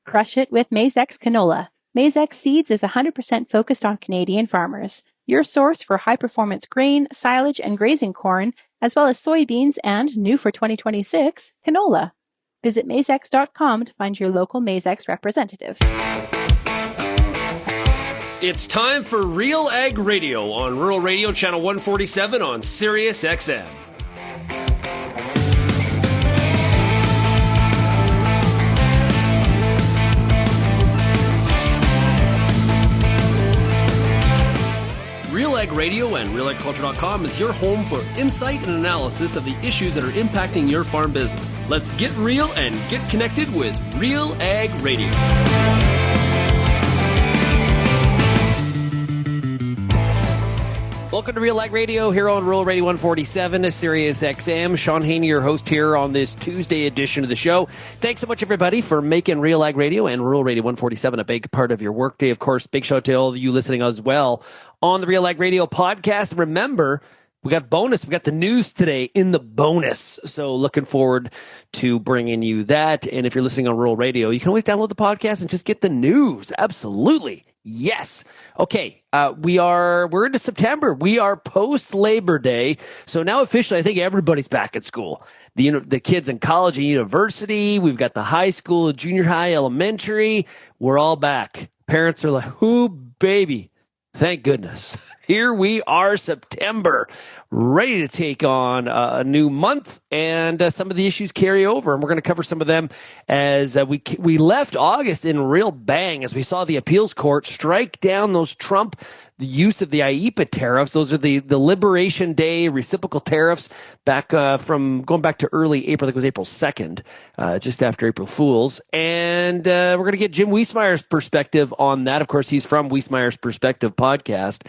Crush it with Maizex canola. Maizex Seeds is 100% focused on Canadian farmers. Your source for high-performance grain, silage, and grazing corn, as well as soybeans and, new for 2026, canola. Visit Maizex.com to find your local Maizex representative. It's time for RealAg Radio on Rural Radio Channel 147 on Sirius XM. RealAg Radio and RealAgriculture.com is your home for insight and analysis of the issues that are impacting your farm business. Let's get real and get connected with RealAg Radio. Welcome to RealAg Radio here on Rural Radio 147 to Sirius XM. Shaun Haney, your host here on this Tuesday edition of the show. Thanks so much, everybody, for making RealAg Radio and Rural Radio 147 a big part of your workday. Of course, big shout out to all of you listening as well on the RealAg Radio podcast. Remember, we got bonus. We got the news today in the bonus. So looking forward to bringing you that. And if you're listening on Rural Radio, you can always download the podcast and just get the news. Absolutely. Yes. Okay. We're into September. We are post Labor Day. So now officially, I think everybody's back at school. The kids in college and university. We've got the high school, junior high, elementary. We're all back. Parents are like, "Ooh, baby." Thank goodness. Here we are, September, ready to take on a new month, and some of the issues carry over, and we're going to cover some of them as we left August in real bang as we saw the appeals court strike down the use of the IEEPA tariffs. Those are the Liberation Day reciprocal tariffs going back to early April. I think it was April 2nd, just after April Fools. And we're going to get Jim Wiesemeyer's perspective on that. Of course, he's from Wiesemeyer's Perspective podcast.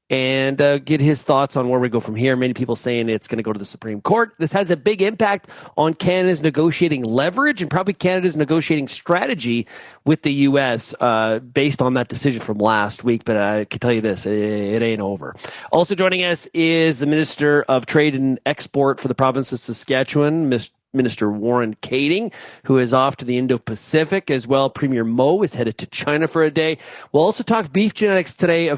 And get his thoughts on where we go from here. Many people saying it's going to go to the Supreme Court. This has a big impact on Canada's negotiating leverage and probably Canada's negotiating strategy with the U.S. Based on that decision from last week. But I can tell you this, it ain't over. Also joining us is the Minister of Trade and Export for the province of Saskatchewan, Minister Warren Kaeding, who is off to the Indo-Pacific as well. Premier Mo is headed to China for a day. We'll also talk beef genetics today.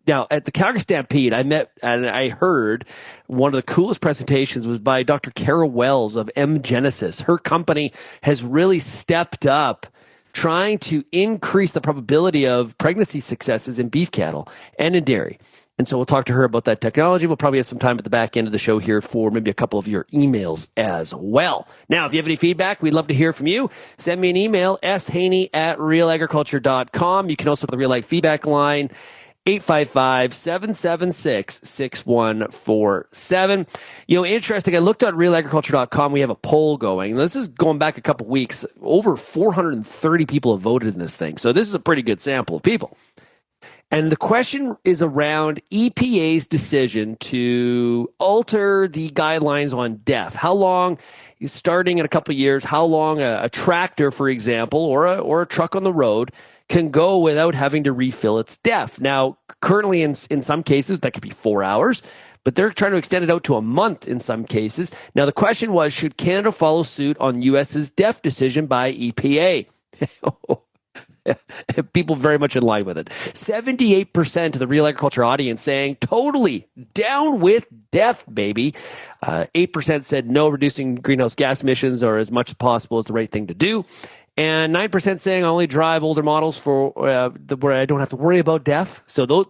Now, at the Calgary Stampede, I met and I heard one of the coolest presentations was by Dr. Cara Wells of EmGenisys. Her company has really stepped up trying to increase the probability of pregnancy successes in beef cattle and in dairy. And so we'll talk to her about that technology. We'll probably have some time at the back end of the show here for maybe a couple of your emails as well. Now, if you have any feedback, we'd love to hear from you. Send me an email, shaney@realagriculture.com. You can also put the Real Ag feedback line, 855-776-6147. Interesting. I looked at realagriculture.com. We have a poll going. This is going back a couple weeks. Over 430 people have voted in this thing. So this is a pretty good sample of people. And the question is around EPA's decision to alter the guidelines on DEF. How long, starting in a couple of years, how long a tractor, for example, or a truck on the road can go without having to refill its DEF. Now, currently in some cases, that could be 4 hours, but they're trying to extend it out to a month in some cases. Now, the question was, should Canada follow suit on U.S.'s DEF decision by EPA? People very much in line with it. 78% of the Real Agriculture audience saying totally down with DEF, baby. 8% said no, reducing greenhouse gas emissions or as much as possible is the right thing to do. And 9% saying I only drive older models for where I don't have to worry about DEF. So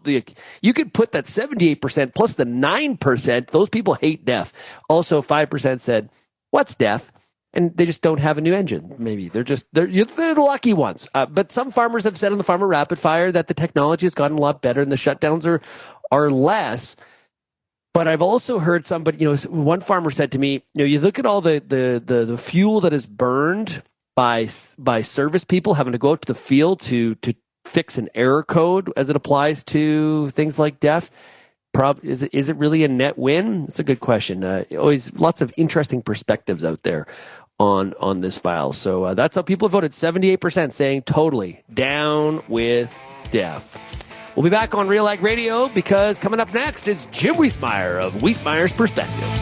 you could put that 78% plus the 9%. Those people hate DEF. Also, 5% said, what's DEF? And they just don't have a new engine. Maybe they're the lucky ones. But some farmers have said on the Farmer Rapid Fire that the technology has gotten a lot better and the shutdowns are less. But I've also heard somebody, one farmer said to me, you look at all the fuel that is burned by service people having to go out to the field to fix an error code as it applies to things like DEF. Is it really a net win? It's a good question. Always lots of interesting perspectives out there on this file. So that's how people voted. 78% saying totally down with DEF. We'll be back on Real Ag Radio because coming up next is Jim Wiesemeyer of Wiesemeyer's Perspectives.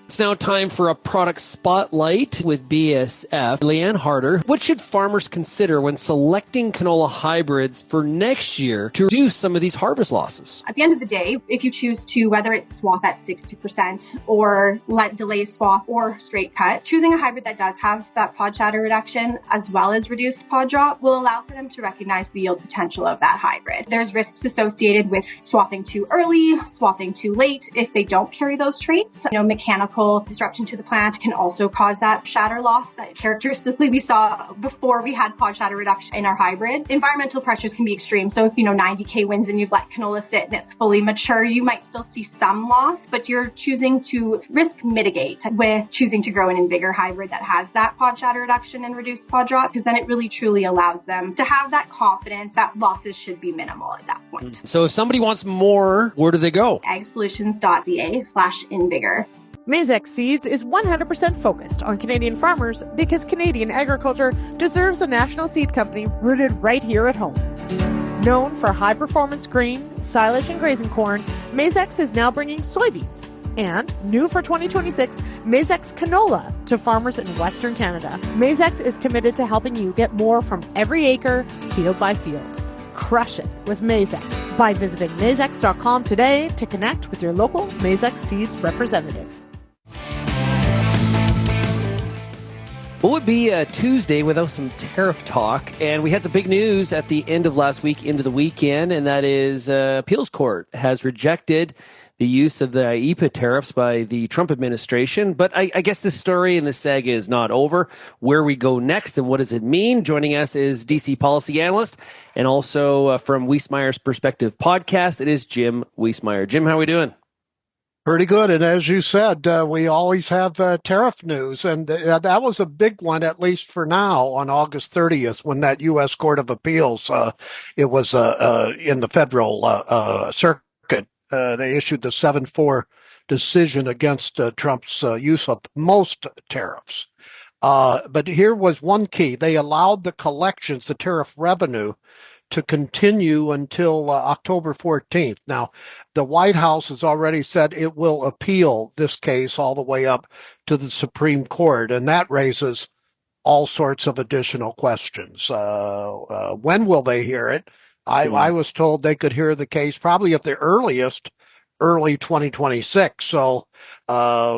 It's now time for a product spotlight with BASF. Leanne Harder, what should farmers consider when selecting canola hybrids for next year to reduce some of these harvest losses? At the end of the day, if you choose to, whether it's swap at 60% or let delay swap or straight cut, choosing a hybrid that does have that pod shatter reduction as well as reduced pod drop will allow for them to recognize the yield potential of that hybrid. There's risks associated with swapping too early, swapping too late if they don't carry those traits. Mechanical disruption to the plant can also cause that shatter loss that characteristically we saw before we had pod shatter reduction in our hybrids. Environmental pressures can be extreme. So if 90K winds and you've let canola sit and it's fully mature, you might still see some loss, but you're choosing to risk mitigate with choosing to grow an InVigor hybrid that has that pod shatter reduction and reduced pod drop, because then it really truly allows them to have that confidence that losses should be minimal at that point. So if somebody wants more, where do they go? agsolutions.ca/InVigor. Maizex Seeds is 100% focused on Canadian farmers because Canadian agriculture deserves a national seed company rooted right here at home. Known for high-performance grain, silage, and grazing corn, Maizex is now bringing soybeans. And, new for 2026, Maizex canola to farmers in Western Canada. Maizex is committed to helping you get more from every acre, field by field. Crush it with Maizex by visiting maizex.com today to connect with your local Maizex Seeds representative. What would be a Tuesday without some tariff talk? And we had some big news at the end of last week into the weekend, and that is appeals court has rejected the use of the IEEPA tariffs by the Trump administration. But I guess the story and the saga is not over. Where we go next and what does it mean? Joining us is DC policy analyst and also from Wiesemeyer's Perspective podcast, it is Jim Wiesemeyer. Jim, how are we doing? Pretty good. And as you said, we always have tariff news. And that was a big one, at least for now, on August 30th, when that U.S. Court of Appeals, it was in the federal circuit. They issued the 7-4 decision against Trump's use of most tariffs. But here was one key. They allowed the collections, the tariff revenue, to continue until October 14th. Now, the White House has already said it will appeal this case all the way up to the Supreme Court, and that raises all sorts of additional questions. When will they hear it? I was told they could hear the case probably at the earliest, early 2026. So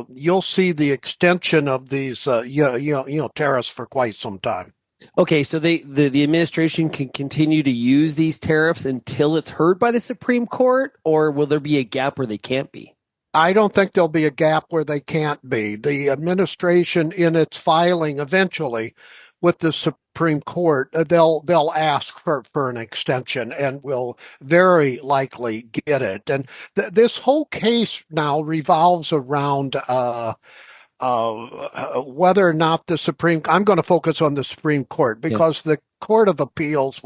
you'll see the extension of these tariffs for quite some time. Okay, so the administration can continue to use these tariffs until it's heard by the Supreme Court, or will there be a gap where they can't be? I don't think there'll be a gap where they can't be. The administration, in its filing eventually with the Supreme Court, they'll ask for an extension and will very likely get it. And this whole case now revolves around whether or not I'm going to focus on the Supreme Court because the Court of Appeals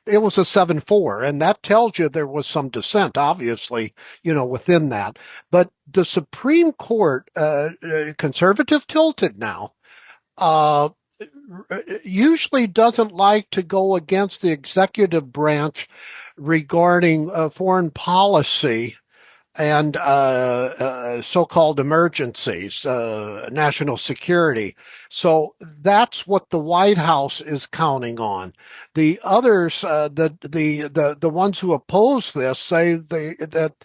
it was a 7-4, and that tells you there was some dissent, obviously, within that. But the Supreme Court, conservative tilted now, usually doesn't like to go against the executive branch regarding foreign policy and so-called emergencies, national security. So that's what the White House is counting on. The others, the ones who oppose this, say that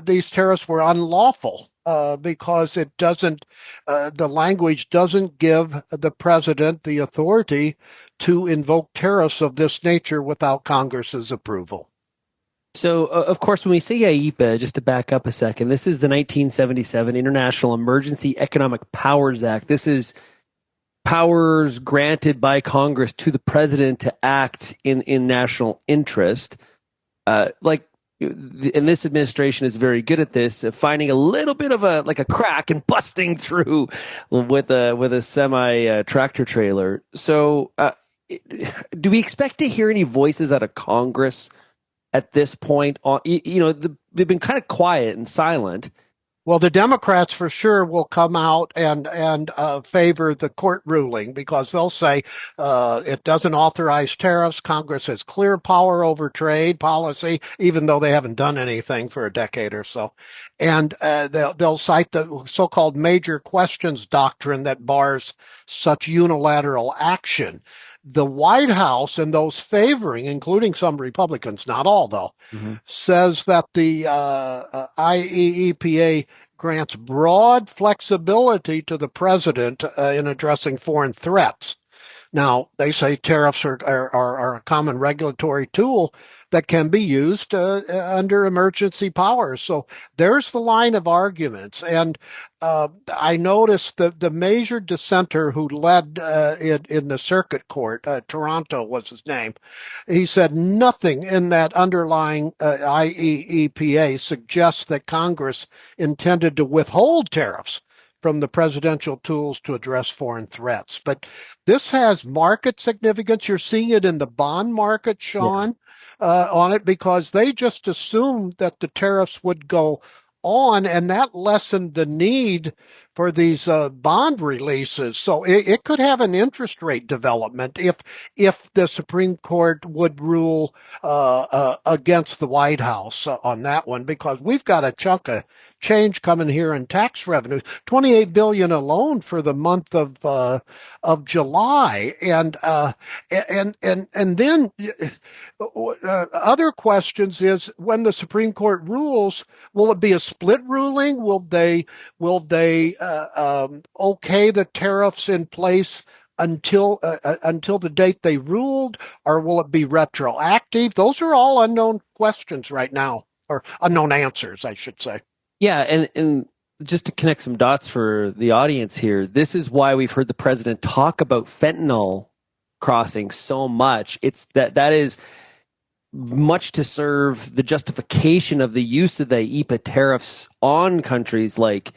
these tariffs were unlawful because it doesn't, the language doesn't give the president the authority to invoke tariffs of this nature without Congress's approval. So, of course, when we say IEEPA, just to back up a second, this is the 1977 International Emergency Economic Powers Act. This is powers granted by Congress to the president to act in national interest. And this administration is very good at this, finding a little bit of a crack and busting through with a semi tractor trailer. So, do we expect to hear any voices out of Congress at this point? They've been kind of quiet and silent. Well, the Democrats for sure will come out and favor the court ruling because they'll say it doesn't authorize tariffs. Congress has clear power over trade policy, even though they haven't done anything for a decade or so. And they'll cite the so-called major questions doctrine that bars such unilateral action. The White House and those favoring, including some Republicans, not all though, says that the IEEPA grants broad flexibility to the president in addressing foreign threats. Now, they say tariffs are a common regulatory tool that can be used under emergency powers. So there's the line of arguments. And I noticed the major dissenter who led in the circuit court, Toronto was his name, he said nothing in that underlying IEEPA suggests that Congress intended to withhold tariffs from the presidential tools to address foreign threats. But this has market significance. You're seeing it in the bond market, Shaun, on it, because they just assumed that the tariffs would go on, and that lessened the need for these bond releases. So it could have an interest rate development if the Supreme Court would rule against the White House on that one, because we've got a chunk of change coming here in tax revenue, $28 billion alone for the month of July, and then other questions is when the Supreme Court rules, will it be a split ruling? Will they okay the tariffs in place until the date they ruled, or will it be retroactive? Those are all unknown questions right now, or unknown answers, I should say. Yeah, and just to connect some dots for the audience here, this is why we've heard the president talk about fentanyl crossing so much. It's that is much to serve the justification of the use of the IEEPA tariffs on countries like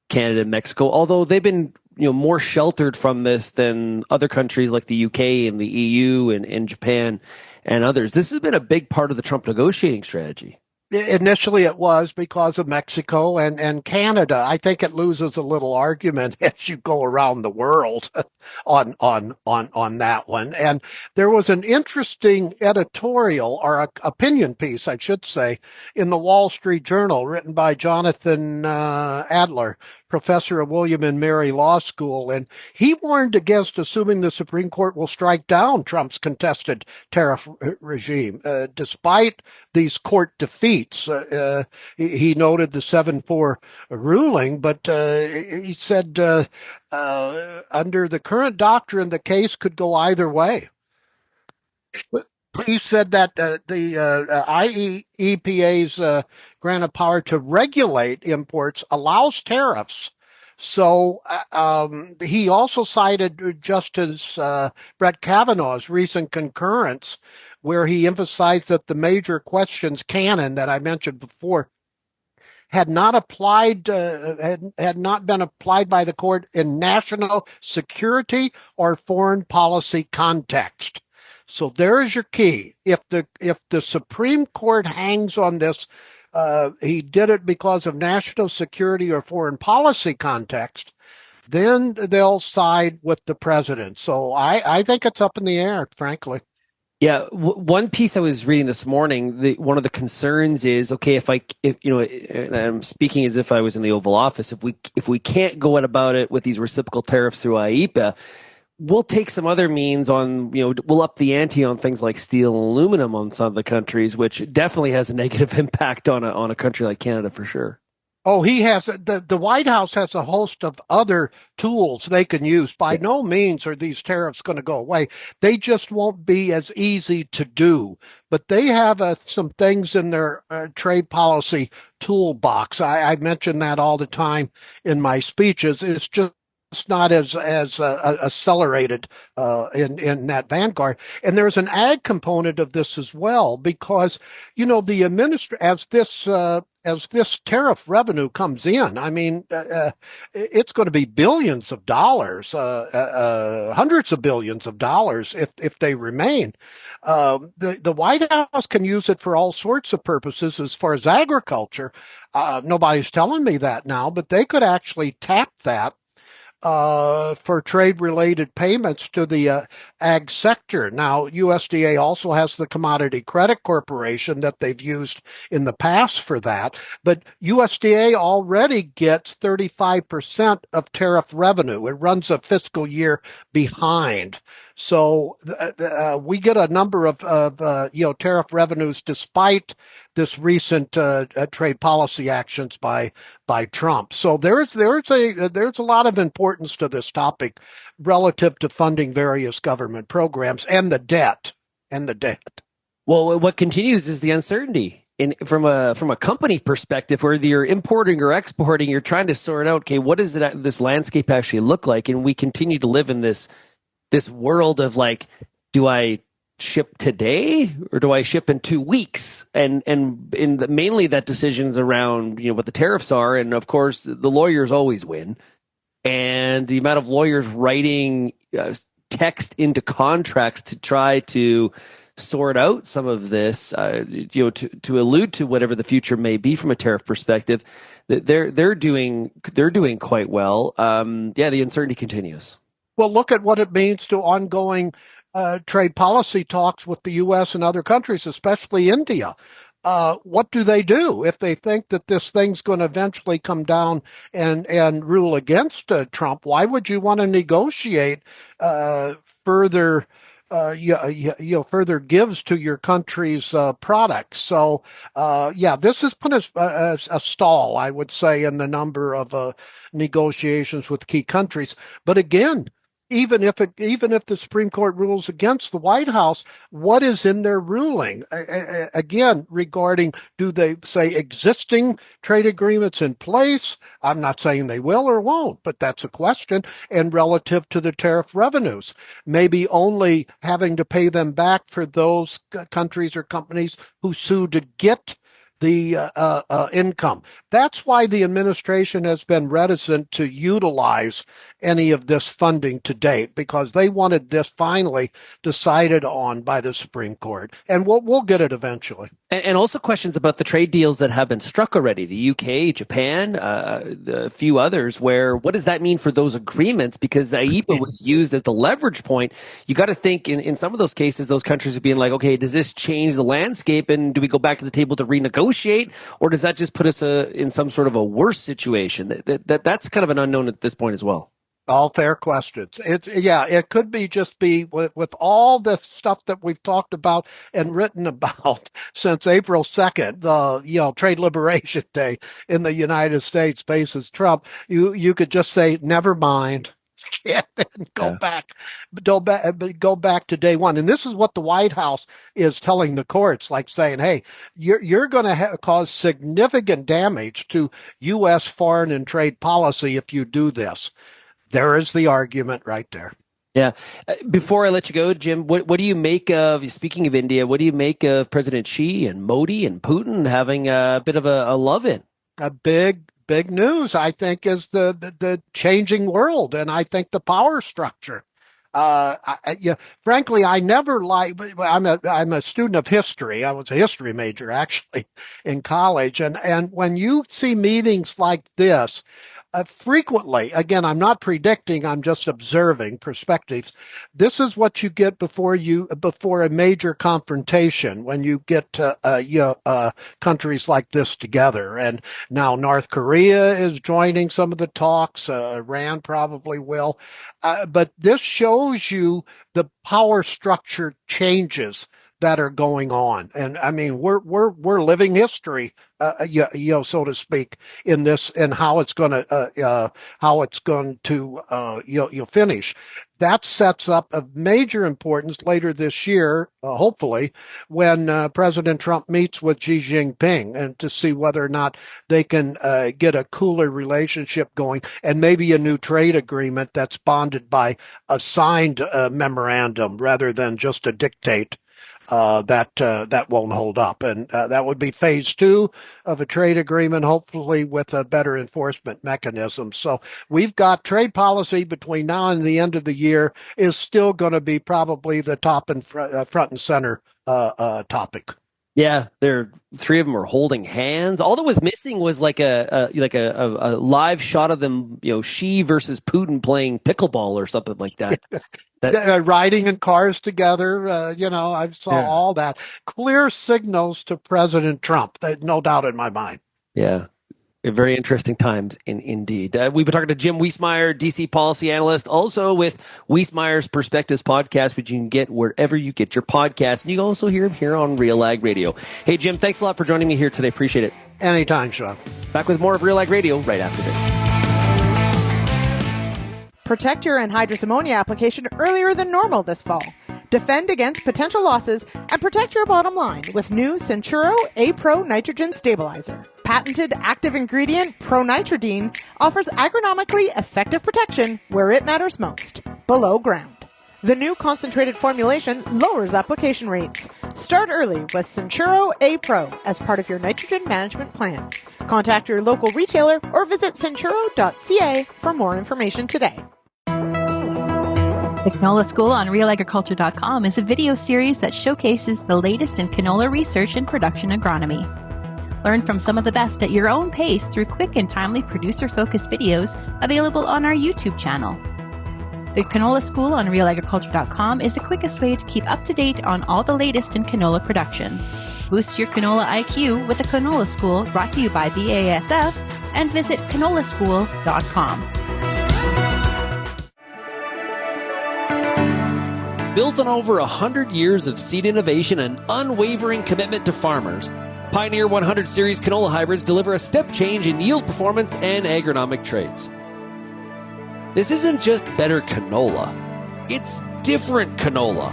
Canada and Mexico, although they've been more sheltered from this than other countries like the UK and the EU and Japan and others. This has been a big part of the Trump negotiating strategy. Initially, it was because of Mexico and Canada. I think it loses a little argument as you go around the world on that one. And there was an interesting editorial, or opinion piece, I should say, in the Wall Street Journal written by Jonathan Adler, professor of William and Mary Law School, and he warned against assuming the Supreme Court will strike down Trump's contested tariff regime. Despite these court defeats, he noted the 7-4 ruling, but he said under the current doctrine, the case could go either way. He said that the IEEPA's grant of power to regulate imports allows tariffs. So he also cited Justice Brett Kavanaugh's recent concurrence, where he emphasized that the major questions canon that I mentioned before had not been applied by the court in national security or foreign policy context. So there's your key. If the Supreme Court hangs on this, he did it because of national security or foreign policy context, then they'll side with the president. So I think it's up in the air, frankly. Yeah, one piece I was reading this morning, one of the concerns is, okay, if and I'm speaking as if I was in the Oval Office, if we can't go about it with these reciprocal tariffs through IEEPA, we'll take some other means on, we'll up the ante on things like steel and aluminum on some of the countries, which definitely has a negative impact on a country like Canada for sure. Oh, he has the White House has a host of other tools they can use. By no means are these tariffs going to go away. They just won't be as easy to do. But they have some things in their trade policy toolbox. I mention that all the time in my speeches. It's just not as accelerated in that vanguard. And there's an ag component of this as well, because the as this as this tariff revenue comes in, I mean, it's going to be billions of dollars, hundreds of billions of dollars if they remain. The White House can use it for all sorts of purposes as far as agriculture. Nobody's telling me that now, but they could actually tap that for trade-related payments to the ag sector. Now, USDA also has the Commodity Credit Corporation that they've used in the past for that, but USDA already gets 35% of tariff revenue. It runs a fiscal year behind. So we get a number of tariff revenues despite this recent trade policy actions by Trump. So there's a lot of importance to this topic relative to funding various government programs and the debt. Well, what continues is the uncertainty. From a company perspective, whether you're importing or exporting, you're trying to sort out, okay, what does this landscape actually look like? And we continue to live in this world of like, do I ship today or do I ship in 2 weeks? And mainly that decision's around, what the tariffs are. And of course, the lawyers always win. And the amount of lawyers writing text into contracts to try to sort out some of this, to allude to whatever the future may be from a tariff perspective, they're doing quite well. The uncertainty continues. Well, look at what it means to ongoing trade policy talks with the U.S. and other countries, especially India. What do they do if they think that this thing's going to eventually come down and rule against Trump? Why would you want to negotiate further gives to your country's products? So, this has put a stall, I would say, in the number of negotiations with key countries. But again, even if the Supreme Court rules against the White House, what is in their ruling? Again, regarding, do they say existing trade agreements in place? I'm not saying they will or won't, but that's a question. And relative to the tariff revenues, maybe only having to pay them back for those countries or companies who sue to get the income. That's why the administration has been reticent to utilize any of this funding to date, because they wanted this finally decided on by the Supreme Court, and we'll get it eventually. And also questions about the trade deals that have been struck already, the UK, Japan, a few others, where what does that mean for those agreements? Because the IEEPA was used as the leverage point. You got to think in some of those cases, those countries are being like, okay, does this change the landscape? And do we go back to the table to renegotiate? Or does that just put us in some sort of a worse situation? That's kind of an unknown at this point as well. All fair questions. It could be with all the stuff that we've talked about and written about since April 2nd, the Trade Liberation Day in the United States faces Trump. You could just say never mind. And go back to day one. And this is what the White House is telling the courts, like saying, hey, you're going to cause significant damage to U.S. foreign and trade policy if you do this. There is the argument right there. Yeah. Before I let you go, Jim, what do you make of, speaking of India, what do you make of President Xi and Modi and Putin having a bit of a love-in? A big news, I think, is the changing world, and I think the power structure. Frankly, I never I'm a student of history. I was a history major actually in college, and when you see meetings like this, frequently, again, I'm not predicting, I'm just observing perspectives. This is what you get before a major confrontation, when you get countries like this together. And now North Korea is joining some of the talks. Iran probably will. But this shows you the power structure changes that are going on. And I mean, we're living history, so to speak, in this, and how it's going to finish. That sets up a major importance later this year, hopefully, when President Trump meets with Xi Jinping, and to see whether or not they can get a cooler relationship going, and maybe a new trade agreement that's bonded by a signed memorandum rather than just a dictate that won't hold up. And that would be phase 2 of a trade agreement, hopefully with a better enforcement mechanism. So we've got trade policy between now and the end of the year is still going to be probably the top and front and center topic. Yeah, three of them were holding hands. All that was missing was like a live shot of them, Xi versus Putin playing pickleball or something like that. Riding in cars together, I saw all that. Clear signals to President Trump, no doubt in my mind. Yeah. Very interesting times indeed. We've been talking to Jim Wiesemeyer, DC policy analyst, also with Wiesemeyer's Perspectives podcast, which you can get wherever you get your podcast. And you can also hear him here on RealAg Radio. Hey, Jim, thanks a lot for joining me here today. Appreciate it. Anytime, Shaun. Back with more of RealAg Radio right after this. Protect your anhydrous ammonia application earlier than normal this fall. Defend against potential losses and protect your bottom line with new Centuro A-Pro Nitrogen Stabilizer. Patented active ingredient pronitridine offers agronomically effective protection where it matters most, below ground. The new concentrated formulation lowers application rates. Start early with Centuro A-Pro as part of your nitrogen management plan. Contact your local retailer or visit centuro.ca for more information today. The Canola School on RealAgriculture.com is a video series that showcases the latest in canola research and production agronomy. Learn from some of the best at your own pace through quick and timely producer-focused videos available on our YouTube channel. The Canola School on RealAgriculture.com is the quickest way to keep up to date on all the latest in canola production. Boost your canola IQ with the Canola School, brought to you by BASF, and visit canolaschool.com. Built on over 100 years of seed innovation and unwavering commitment to farmers, Pioneer 100 Series canola hybrids deliver a step change in yield performance and agronomic traits. This isn't just better canola, it's different canola.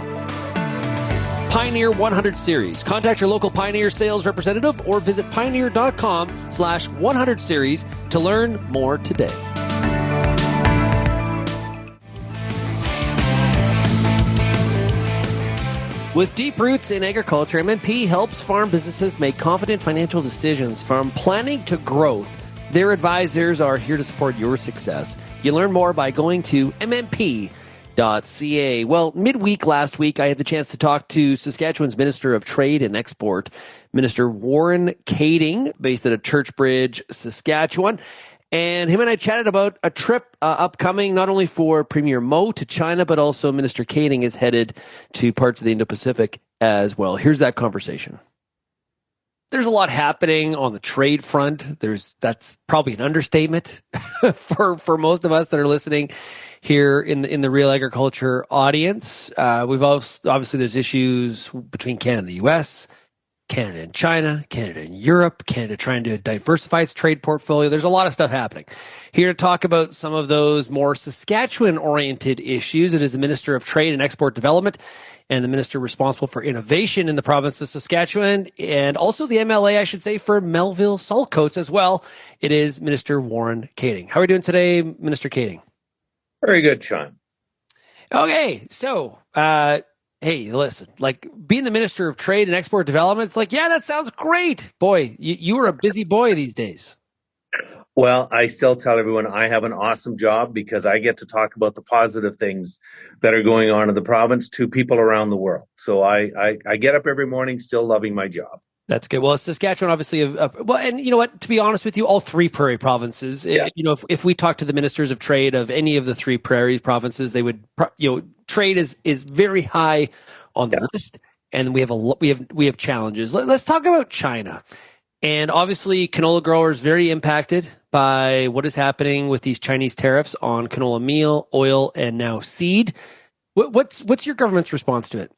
Pioneer 100 Series. Contact your local Pioneer sales representative or visit pioneer.com/100 series to learn more today. With deep roots in agriculture, MMP helps farm businesses make confident financial decisions from planning to growth. Their advisors are here to support your success. You learn more by going to mmp.ca. Well, midweek last week, I had the chance to talk to Saskatchewan's Minister of Trade and Export, Minister Warren Kaeding, based out of Churchbridge, Saskatchewan. And him and I chatted about a trip upcoming, not only for Premier Mo to China, but also Minister Kaeding is headed to parts of the Indo-Pacific as well. Here's that conversation. There's a lot happening on the trade front. That's probably an understatement for most of us that are listening here in the Real Agriculture audience. We've obviously there's issues between Canada and the U.S., Canada and China, Canada and Europe, Canada trying to diversify its trade portfolio. There's a lot of stuff happening. Here to talk about some of those more Saskatchewan-oriented issues, it is the Minister of Trade and Export Development and the Minister responsible for innovation in the province of Saskatchewan, and also the MLA, I should say, for Melville Saltcoats as well. It is Minister Warren Kaeding. How are we doing today, Minister Kaeding? Very good, Shaun. Okay, so hey, listen, like being the Minister of Trade and Export Development, it's like, yeah, that sounds great. Boy, you are a busy boy these days. Well, I still tell everyone I have an awesome job because I get to talk about the positive things that are going on in the province to people around the world. So I get up every morning still loving my job. That's good. Well, Saskatchewan, obviously, well, and you know what? To be honest with you, all three prairie provinces. Yeah. If we talk to the ministers of trade of any of the three prairie provinces, they would, trade is very high on the list, and we have challenges. Let's talk about China, and obviously, canola growers very impacted by what is happening with these Chinese tariffs on canola meal, oil, and now seed. What's your government's response to it?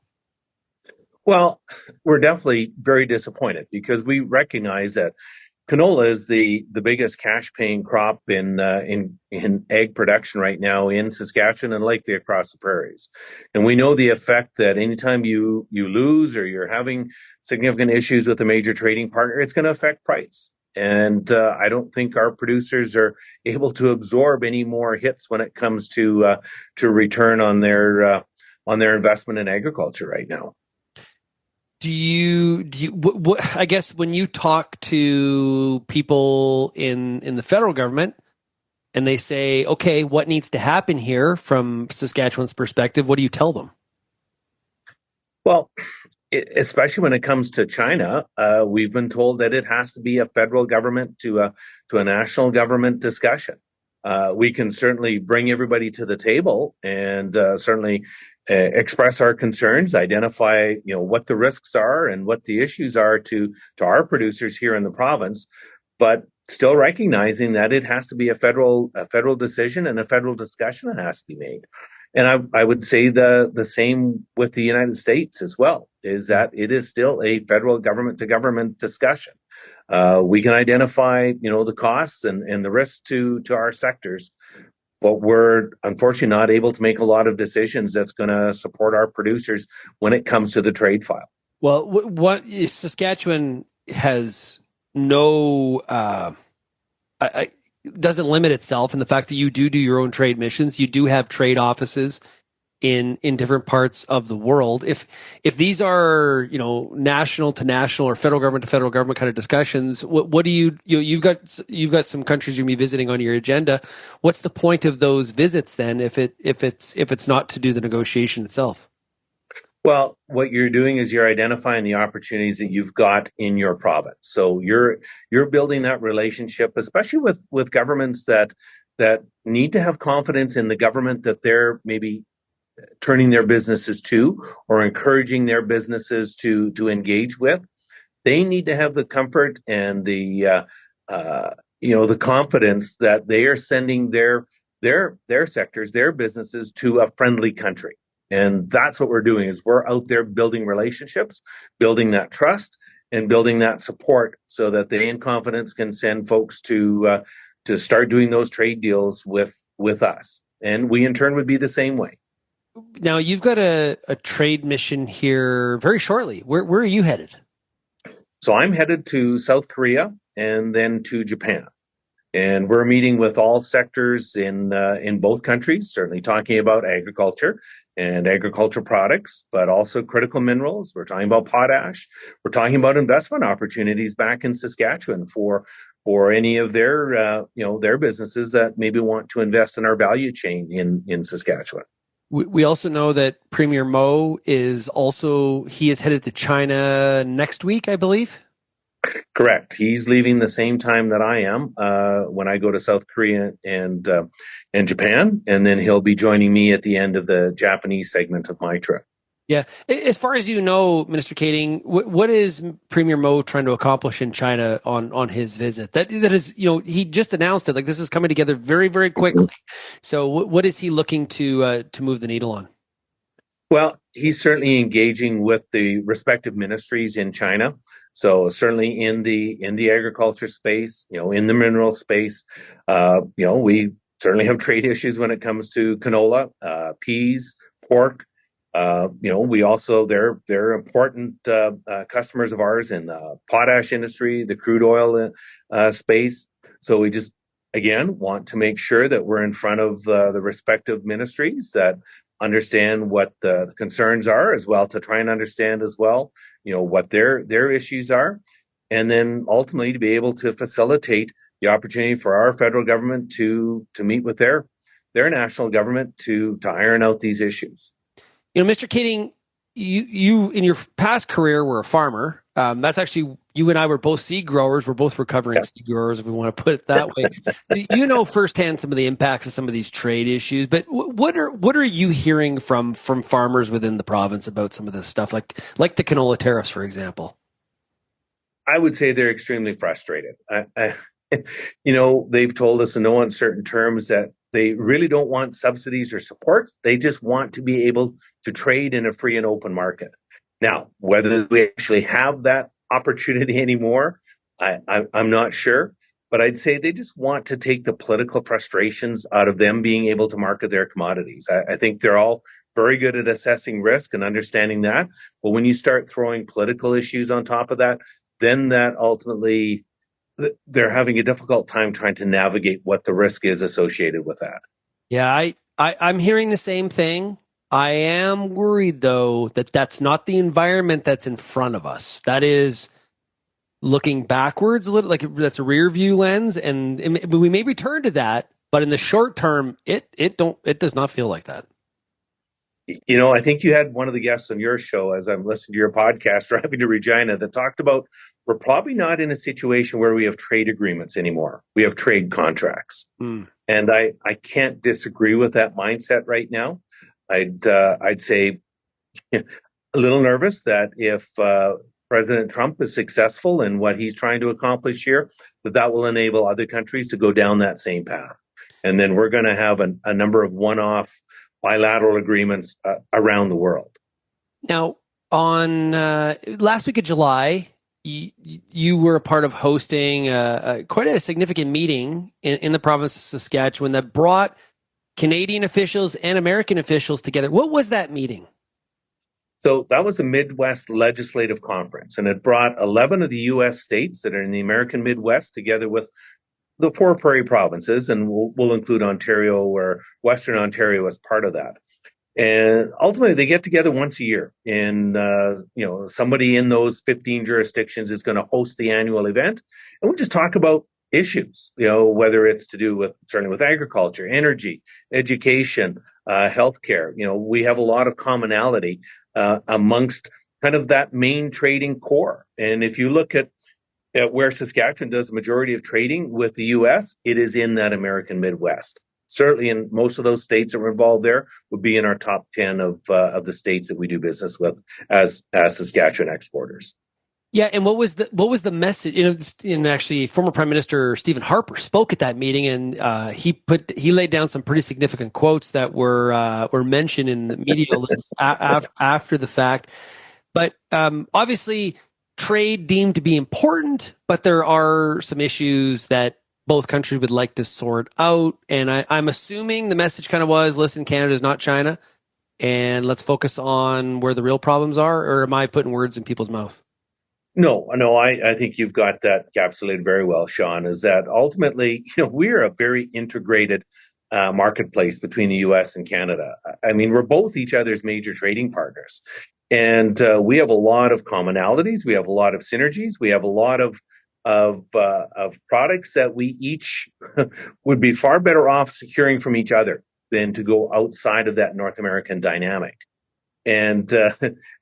Well, we're definitely very disappointed because we recognize that canola is the biggest cash paying crop in egg production right now in Saskatchewan and likely across the prairies. And we know the effect that anytime you lose or you're having significant issues with a major trading partner, it's going to affect price. And I don't think our producers are able to absorb any more hits when it comes to return on their investment in agriculture right now. I guess when you talk to people in the federal government and they say, okay, what needs to happen here from Saskatchewan's perspective, what do you tell them? Well, especially when it comes to China, we've been told that it has to be a federal government to a national government discussion. We can certainly bring everybody to the table and certainly express our concerns, identify what the risks are and what the issues are to our producers here in the province, but still recognizing that it has to be a federal decision and a federal discussion that has to be made. And I would say the same with the United States as well, is that it is still a federal government to government discussion. We can identify, the costs and the risks to our sectors, but we're unfortunately not able to make a lot of decisions that's going to support our producers when it comes to the trade file. Well, what Saskatchewan has no, doesn't limit itself in the fact that you do your own trade missions. You do have trade offices in different parts of the world. If these are, national to national or federal government to federal government kind of discussions, what do you've got some countries you'll be visiting on your agenda. What's the point of those visits then if it's not to do the negotiation itself? Well, what you're doing is you're identifying the opportunities that you've got in your province. So you're building that relationship, especially with governments that need to have confidence in the government that they're maybe turning their businesses to or encouraging their businesses to engage with. They need to have the comfort and the confidence that they are sending their sectors, their businesses to a friendly country. And that's what we're doing, is we're out there building relationships, building that trust, and building that support so that they in confidence can send folks to start doing those trade deals with us. And we in turn would be the same way. Now, you've got a trade mission here very shortly. Where are you headed? So I'm headed to South Korea and then to Japan. And we're meeting with all sectors in both countries, certainly talking about agriculture and agricultural products, but also critical minerals. We're talking about potash. We're talking about investment opportunities back in Saskatchewan for any of their businesses that maybe want to invest in our value chain in Saskatchewan. We also know that Premier Mo is headed to China next week, I believe. Correct. He's leaving the same time that I am when I go to South Korea and Japan, and then he'll be joining me at the end of the Japanese segment of my trip. Yeah. As far as you know, Minister Kaeding, what is Premier Mo trying to accomplish in China on his visit? That is, he just announced it. Like, this is coming together very, very quickly. So what is he looking to move the needle on? Well, he's certainly engaging with the respective ministries in China. So certainly in the agriculture space, in the mineral space, we certainly have trade issues when it comes to canola, peas, pork. We also, they're important customers of ours in the potash industry, the crude oil space. So we just, again, want to make sure that we're in front of the respective ministries that understand what the concerns are, as well to try and understand as well, what their issues are, and then ultimately to be able to facilitate the opportunity for our federal government to meet with their national government to iron out these issues. Mr. Kaeding, you in your past career were a farmer. That's actually, you and I were both seed growers. We're both recovering seed growers, if we want to put it that way. You know firsthand some of the impacts of some of these trade issues. But what are you hearing from farmers within the province about some of this stuff, like the canola tariffs, for example? I would say they're extremely frustrated. They've told us in no uncertain terms that they really don't want subsidies or support. They just want to be able to trade in a free and open market. Now, whether we actually have that opportunity anymore, I'm not sure. But I'd say they just want to take the political frustrations out of them being able to market their commodities. I think they're all very good at assessing risk and understanding that. But when you start throwing political issues on top of that, then that ultimately, they're having a difficult time trying to navigate what the risk is associated with that. Yeah, I'm hearing the same thing. I am worried, though, that that's not the environment that's in front of us. That is looking backwards a little, like that's a rear view lens, and we may return to that, but in the short term, it does not feel like that. You know, I think you had one of the guests on your show, as I'm listening to your podcast, driving to Regina, that talked about we're probably not in a situation where we have trade agreements anymore. We have trade contracts. And I can't disagree with that mindset right now. I'd say a little nervous that if President Trump is successful in what he's trying to accomplish here, that will enable other countries to go down that same path. And then we're going to have a number of one-off bilateral agreements around the world. Now, on last week of July, you were a part of hosting quite a significant meeting in the province of Saskatchewan that brought Canadian officials and American officials together. What was that meeting? So that was a Midwest Legislative Conference, and it brought 11 of the U.S. states that are in the American Midwest together with the 4 prairie provinces, and we'll include Ontario or Western Ontario as part of that. And ultimately, they get together once a year, and somebody in those 15 jurisdictions is going to host the annual event, and we'll just talk about issues, whether it's to do with certainly with agriculture, energy, education, healthcare. We have a lot of commonality amongst kind of that main trading core. And if you look at where Saskatchewan does the majority of trading with the U.S., it is in that American Midwest. Certainly in most of those states that were involved there would be in our top 10 of the states that we do business with as Saskatchewan exporters. Yeah, and what was the message? And actually, former Prime Minister Stephen Harper spoke at that meeting, and he laid down some pretty significant quotes that were mentioned in the media list after the fact. But obviously, trade deemed to be important, but there are some issues that both countries would like to sort out. And I'm assuming the message kind of was, listen, Canada is not China, and let's focus on where the real problems are. Or am I putting words in people's mouth? No, I think you've got that encapsulated very well, Shaun, is that ultimately, we're a very integrated marketplace between the U.S. and Canada. I mean, we're both each other's major trading partners. And we have a lot of commonalities. We have a lot of synergies. We have a lot of products that we each would be far better off securing from each other than to go outside of that North American dynamic. And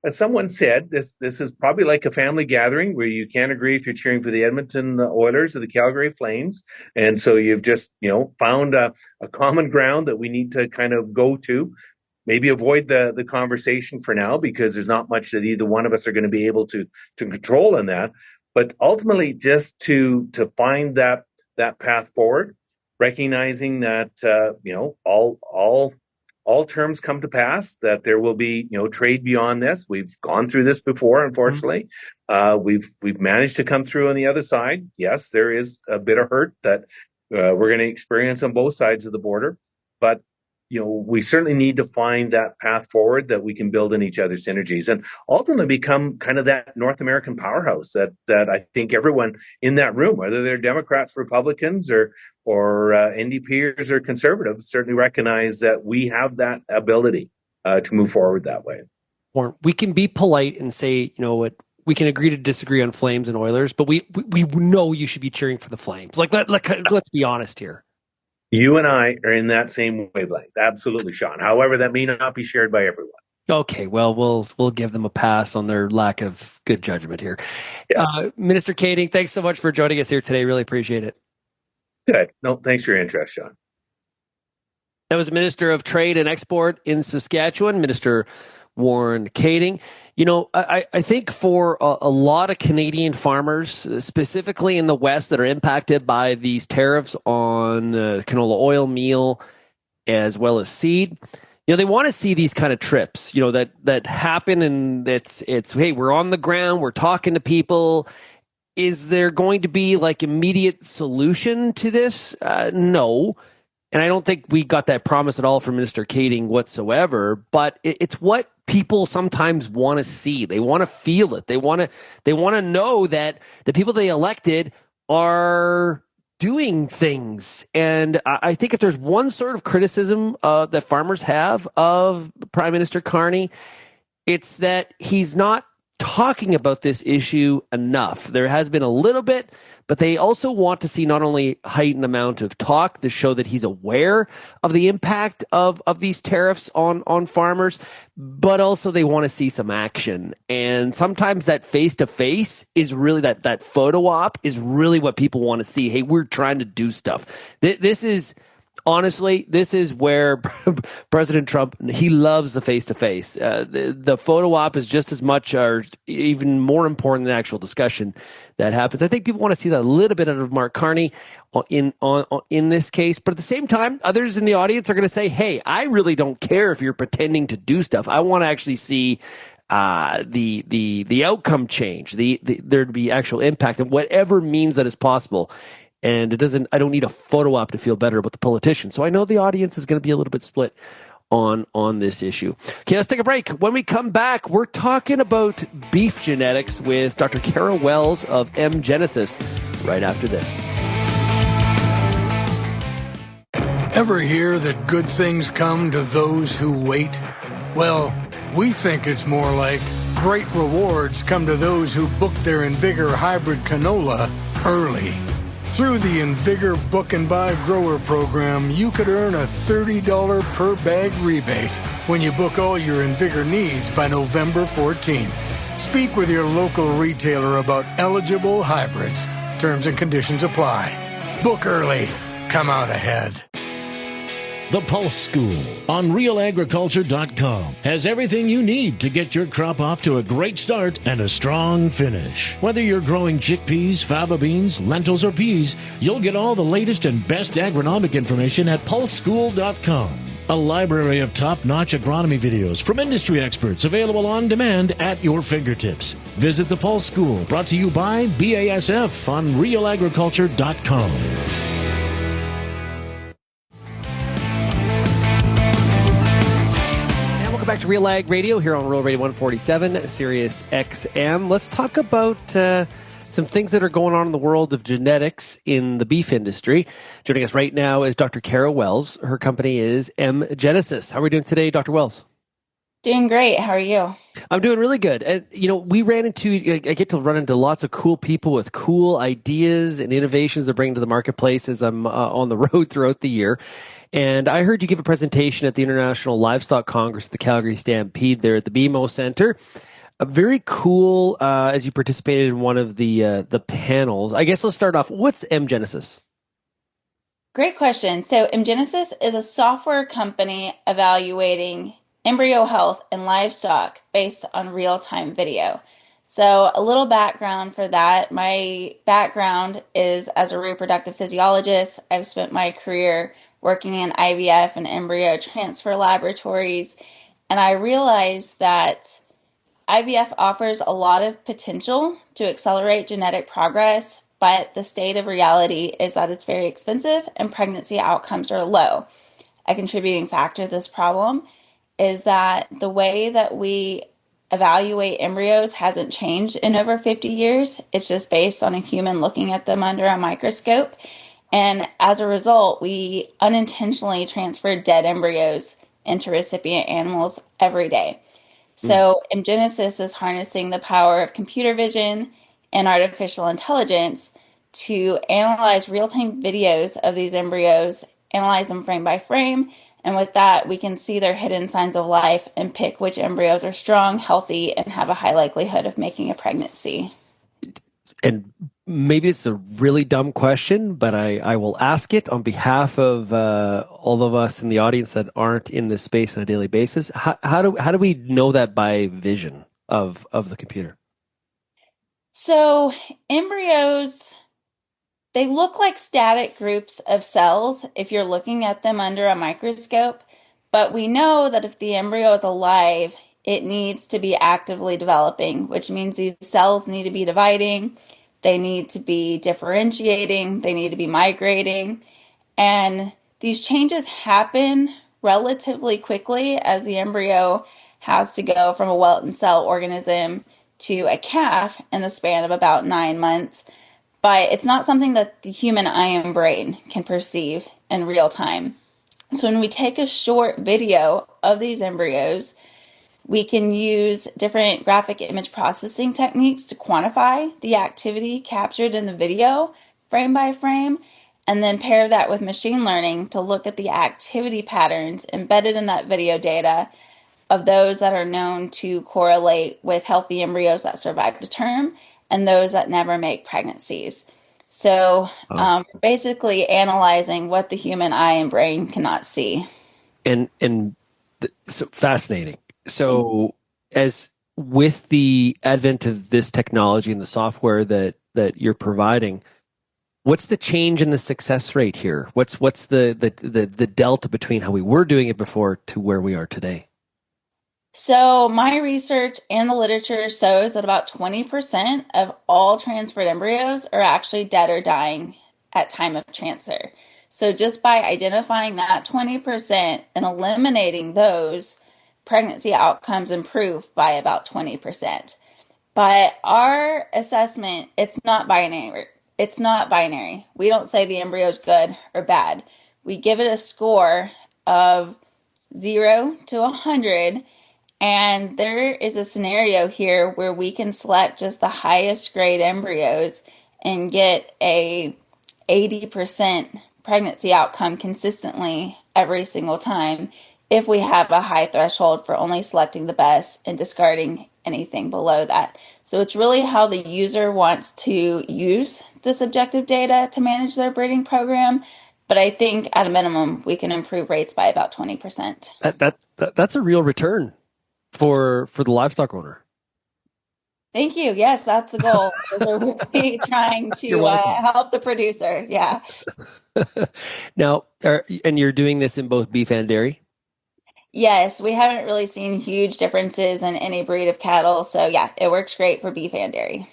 as someone said, this is probably like a family gathering where you can't agree if you're cheering for the Edmonton Oilers or the Calgary Flames. And so you've just, found a common ground that we need to kind of go to. Maybe avoid the conversation for now because there's not much that either one of us are going to be able to control in that. But ultimately, just to find that path forward, recognizing that all terms come to pass, that there will be trade beyond this. We've gone through this before, unfortunately. We've managed to come through on the other side. Yes, there is a bit of hurt that we're going to experience on both sides of the border, but we certainly need to find that path forward that we can build in each other's synergies and ultimately become kind of that North American powerhouse that I think everyone in that room, whether they're Democrats, Republicans, or NDPers or conservatives, certainly recognize that we have that ability to move forward that way. Or we can be polite and say, we can agree to disagree on Flames and Oilers, but we know you should be cheering for the Flames. Let's be honest here. You and I are in that same wavelength. Absolutely, Shaun. However, that may not be shared by everyone. Okay, well, we'll give them a pass on their lack of good judgment here. Yeah. Minister Kaeding, thanks so much for joining us here today. Really appreciate it. Good. No, thanks for your interest, Shaun. That was Minister of Trade and Export in Saskatchewan, Minister Warren Kaeding. I think for a lot of Canadian farmers, specifically in the West, that are impacted by these tariffs on canola oil, meal, as well as seed, they want to see these kind of trips, that happen, and it's hey, we're on the ground, we're talking to people. Is there going to be immediate solution to this? No. And I don't think we got that promise at all from Minister Kaeding whatsoever, but it's what people sometimes want to see. They want to feel it. They want to know that the people they elected are doing things. And I think if there's one sort of criticism that farmers have of Prime Minister Carney, it's that he's not talking about this issue enough. There has been a little bit, but they also want to see not only heightened amount of talk to show that he's aware of the impact of these tariffs on farmers, but also they want to see some action. And sometimes that face-to-face is really that photo op is really what people want to see. Hey, we're trying to do stuff. This is... Honestly, this is where President Trump, he loves the face-to-face. The photo op is just as much or even more important than the actual discussion that happens. I think people want to see that a little bit out of Mark Carney in this case. But at the same time, others in the audience are going to say, hey, I really don't care if you're pretending to do stuff. I want to actually see the outcome change, there to be actual impact in whatever means that is possible. And I don't need a photo op to feel better about the politician. So I know the audience is going to be a little bit split on this issue. Okay, let's take a break. When we come back, we're talking about beef genetics with Dr. Cara Wells of EmGenisys right after this. Ever hear that good things come to those who wait? Well, we think it's more like great rewards come to those who book their InVigor hybrid canola early. Through the InVigor Book and Buy Grower Program, you could earn a $30 per bag rebate when you book all your InVigor needs by November 14th. Speak with your local retailer about eligible hybrids. Terms and conditions apply. Book early. Come out ahead. The Pulse School on RealAgriculture.com has everything you need to get your crop off to a great start and a strong finish. Whether you're growing chickpeas, fava beans, lentils, or peas, you'll get all the latest and best agronomic information at PulseSchool.com. A library of top-notch agronomy videos from industry experts available on demand at your fingertips. Visit the Pulse School, brought to you by BASF on RealAgriculture.com. Back to RealAg Radio here on Real Radio 147, Sirius XM. Let's talk about some things that are going on in the world of genetics in the beef industry. Joining us right now is Dr. Cara Wells. Her company is EmGenisys. How are we doing today, Dr. Wells? Doing great. How are you? I'm doing really good. And, I get to run into lots of cool people with cool ideas and innovations to bring to the marketplace as I'm on the road throughout the year. And I heard you give a presentation at the International Livestock Congress at the Calgary Stampede there at the BMO Center. Very cool as you participated in one of the panels. I guess let's start off. What's EmGenisys? Great question. So EmGenisys is a software company evaluating embryo health in livestock based on real-time video. So a little background for that. My background is as a reproductive physiologist. I've spent my career working in IVF and embryo transfer laboratories, and I realized that IVF offers a lot of potential to accelerate genetic progress, but the state of reality is that it's very expensive and pregnancy outcomes are low. A contributing factor to this problem is that the way that we evaluate embryos hasn't changed in over 50 years. It's just based on a human looking at them under a microscope. And as a result, we unintentionally transfer dead embryos into recipient animals every day. So EmGenisys is harnessing the power of computer vision and artificial intelligence to analyze real-time videos of these embryos, analyze them frame by frame, and with that, we can see their hidden signs of life and pick which embryos are strong, healthy, and have a high likelihood of making a pregnancy. And maybe it's a really dumb question, but I will ask it on behalf of all of us in the audience that aren't in this space on a daily basis. How do we know that by vision of the computer? So embryos, they look like static groups of cells if you're looking at them under a microscope, but we know that if the embryo is alive, it needs to be actively developing, which means these cells need to be dividing, they need to be differentiating, they need to be migrating, and these changes happen relatively quickly as the embryo has to go from a Welton cell organism to a calf in the span of about 9 months. but it's not something that the human eye and brain can perceive in real time. So when we take a short video of these embryos, we can use different graphic image processing techniques to quantify the activity captured in the video frame by frame, and then pair that with machine learning to look at the activity patterns embedded in that video data of those that are known to correlate with healthy embryos that survive to term and those that never make pregnancies. So basically analyzing what the human eye and brain cannot see. So fascinating. So as with the advent of this technology and the software that you're providing, what's the change in the success rate here? What's the delta between how we were doing it before to where we are today? So my research and the literature shows that about 20% of all transferred embryos are actually dead or dying at time of transfer. So just by identifying that 20% and eliminating those, pregnancy outcomes improve by about 20%. But our assessment, it's not binary. It's not binary. We don't say the embryo is good or bad. We give it a score of 0 to 100. And there is a scenario here where we can select just the highest grade embryos and get a 80% pregnancy outcome consistently every single time if we have a high threshold for only selecting the best and discarding anything below that. So it's really how the user wants to use this objective data to manage their breeding program. But I think at a minimum, we can improve rates by about 20%. That's a real return for the livestock owner. Thank you. Yes, that's the goal. We're really trying to help the producer. Yeah. Now, and you're doing this in both beef and dairy? Yes, we haven't really seen huge differences in any breed of cattle. So yeah, it works great for beef and dairy.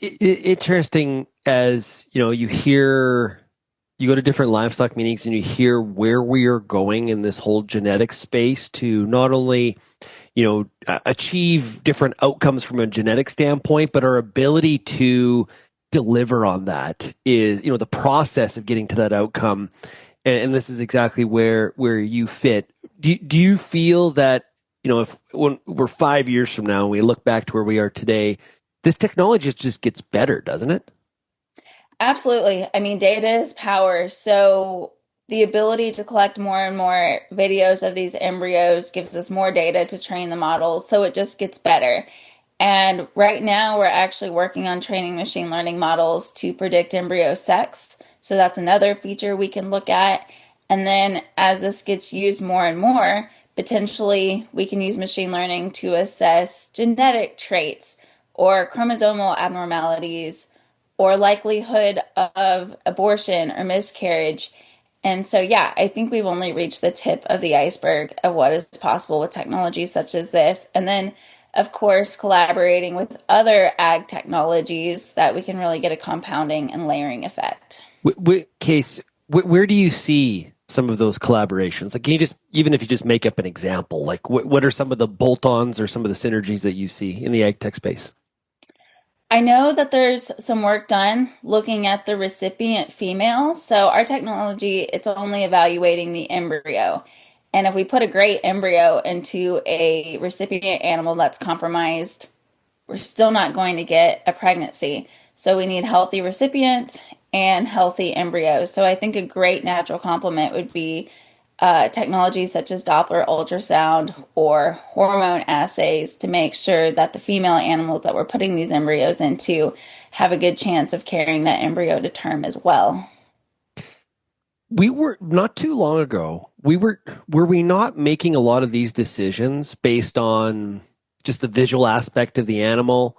Interesting, as you know, you go to different livestock meetings and you hear where we are going in this whole genetic space to not only, achieve different outcomes from a genetic standpoint, but our ability to deliver on that is, the process of getting to that outcome. And this is exactly where you fit. Do you feel that, when we're 5 years from now and we look back to where we are today, this technology just gets better, doesn't it? Absolutely. I mean, data is power. So the ability to collect more and more videos of these embryos gives us more data to train the models. So it just gets better. And right now we're actually working on training machine learning models to predict embryo sex. So that's another feature we can look at. And then as this gets used more and more, potentially we can use machine learning to assess genetic traits or chromosomal abnormalities or likelihood of abortion or miscarriage. And so, yeah, I think we've only reached the tip of the iceberg of what is possible with technology such as this. And then, of course, collaborating with other ag technologies that we can really get a compounding and layering effect. Case, where do you see some of those collaborations? Like, can you just, even if you just make up an example, like what are some of the bolt-ons or some of the synergies that you see in the ag tech space? I know that there's some work done looking at the recipient female. So our technology, it's only evaluating the embryo. And if we put a great embryo into a recipient animal that's compromised, we're still not going to get a pregnancy. So we need healthy recipients and healthy embryos. So I think a great natural complement would be technology such as Doppler ultrasound or hormone assays to make sure that the female animals that we're putting these embryos into have a good chance of carrying that embryo to term as well. We were not too long ago, were we not making a lot of these decisions based on just the visual aspect of the animal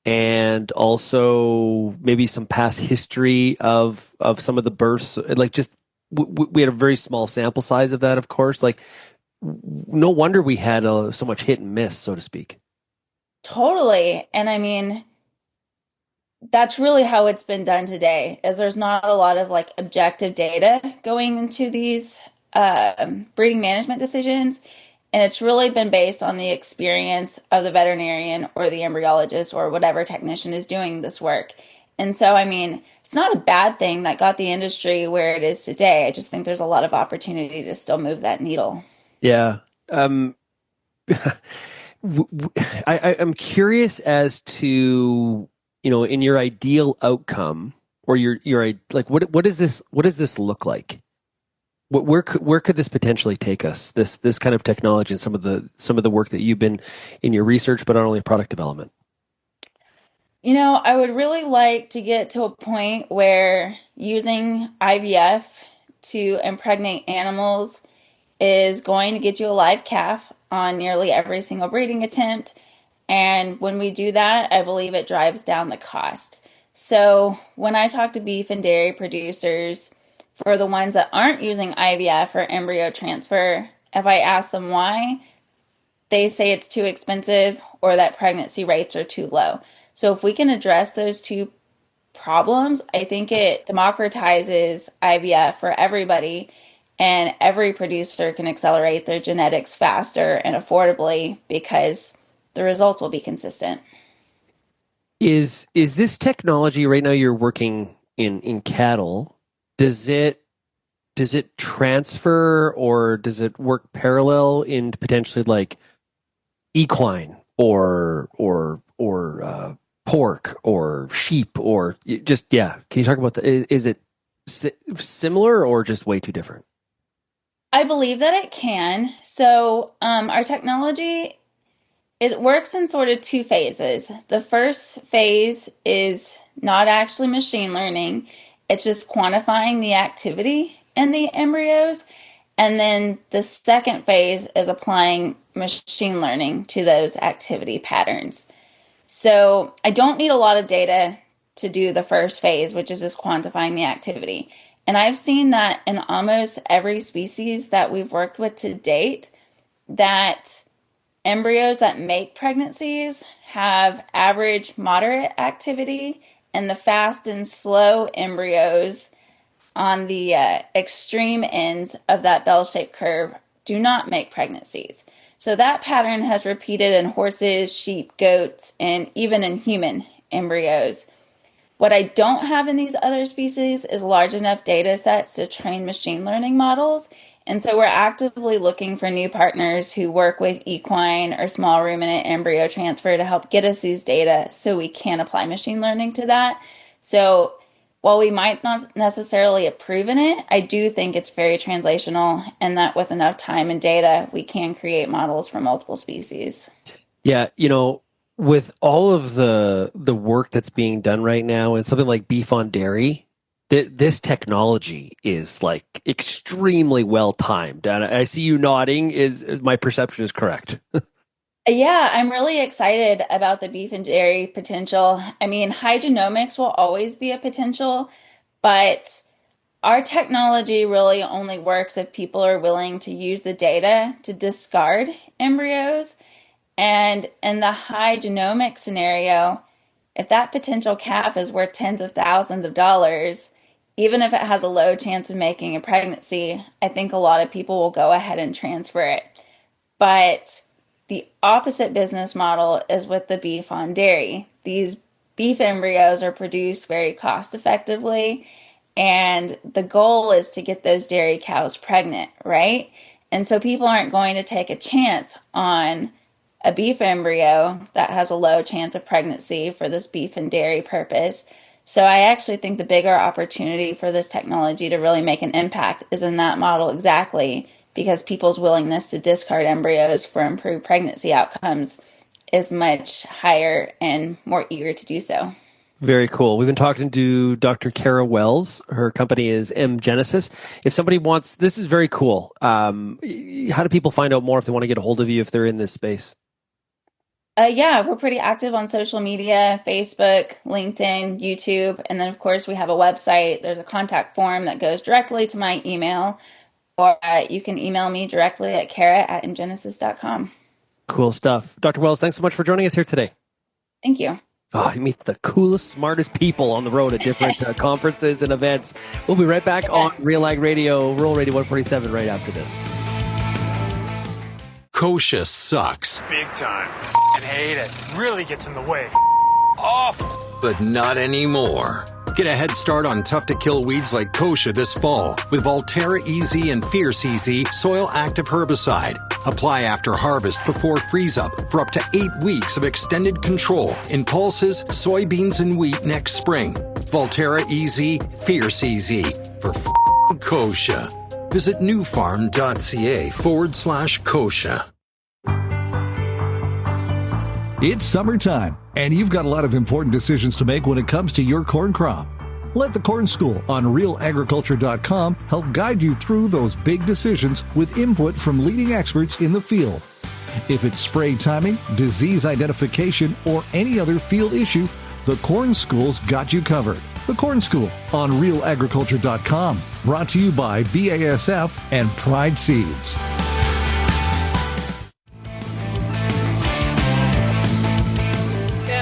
and also maybe some past history of some of the births, like just we had a very small sample size of that, of course. Like, no wonder we had so much hit and miss, so to speak. Totally. And I mean, that's really how it's been done today, is there's not a lot of like objective data going into these breeding management decisions. And it's really been based on the experience of the veterinarian or the embryologist or whatever technician is doing this work. And so, I mean, it's not a bad thing that got the industry where it is today. I just think there's a lot of opportunity to still move that needle. Yeah. I'm curious as to, in your ideal outcome, or your like, what does this look like? Where could this potentially take us? This kind of technology and some of the work that you've been in your research, but not only product development. I would really like to get to a point where using IVF to impregnate animals is going to get you a live calf on nearly every single breeding attempt. And when we do that, I believe it drives down the cost. So when I talk to beef and dairy producers, for the ones that aren't using IVF or embryo transfer, if I ask them why, they say it's too expensive or that pregnancy rates are too low. So if we can address those two problems, I think it democratizes IVF for everybody, and every producer can accelerate their genetics faster and affordably because the results will be consistent. Is this technology right now you're working in cattle? Does it transfer, or does it work parallel in potentially like equine or pork or sheep, or just, yeah? Can you talk about is it similar or just way too different? I believe that it can. So our technology, it works in sort of two phases. The first phase is not actually machine learning. It's just quantifying the activity in the embryos. And then the second phase is applying machine learning to those activity patterns. So I don't need a lot of data to do the first phase, which is just quantifying the activity. And I've seen that in almost every species that we've worked with to date, that embryos that make pregnancies have average moderate activity, and the fast and slow embryos on the extreme ends of that bell-shaped curve do not make pregnancies. So that pattern has repeated in horses, sheep, goats, and even in human embryos. What I don't have in these other species is large enough data sets to train machine learning models. And so we're actively looking for new partners who work with equine or small ruminant embryo transfer to help get us these data so we can apply machine learning to that. So while we might not necessarily have proven it, I do think it's very translational, and that with enough time and data, we can create models for multiple species. Yeah, with all of the work that's being done right now and something like beef on dairy, this technology is like extremely well timed. And I see you nodding. Is my perception is correct? Yeah, I'm really excited about the beef and dairy potential. I mean, high genomics will always be a potential, but our technology really only works if people are willing to use the data to discard embryos. And in the high genomic scenario, if that potential calf is worth tens of thousands of dollars, even if it has a low chance of making a pregnancy, I think a lot of people will go ahead and transfer it. But the opposite business model is with the beef on dairy. These beef embryos are produced very cost effectively, and the goal is to get those dairy cows pregnant, right? And so people aren't going to take a chance on a beef embryo that has a low chance of pregnancy for this beef and dairy purpose. So I actually think the bigger opportunity for this technology to really make an impact is in that model exactly, because people's willingness to discard embryos for improved pregnancy outcomes is much higher and more eager to do so. Very cool. We've been talking to Dr. Cara Wells. Her company is EmGenisys. If somebody wants, this is very cool. How do people find out more if they want to get a hold of you if they're in this space? Yeah, we're pretty active on social media, Facebook, LinkedIn, YouTube. And then, of course, we have a website. There's a contact form that goes directly to my email, or you can email me directly at cara@emgenisys.com. Cool stuff. Dr. Wells, thanks so much for joining us here today. Thank you. Oh, you meet the coolest, smartest people on the road at different conferences and events. We'll be right back on RealAg Radio, Rural Radio 147 right after this. Kochia sucks. Big time. And hate it. Really gets in the way. Awful. But not anymore. Get a head start on tough-to-kill weeds like Kochia this fall with Volterra EZ and Fierce EZ soil-active herbicide. Apply after harvest before freeze-up for up to 8 weeks of extended control in pulses, soybeans, and wheat next spring. Volterra EZ, Fierce EZ for Kochia. Visit newfarm.ca/Kochia. It's summertime, and you've got a lot of important decisions to make when it comes to your corn crop. Let the Corn School on RealAgriculture.com help guide you through those big decisions with input from leading experts in the field. If it's spray timing, disease identification, or any other field issue, the Corn School's got you covered. The Corn School on RealAgriculture.com, brought to you by BASF and Pride Seeds.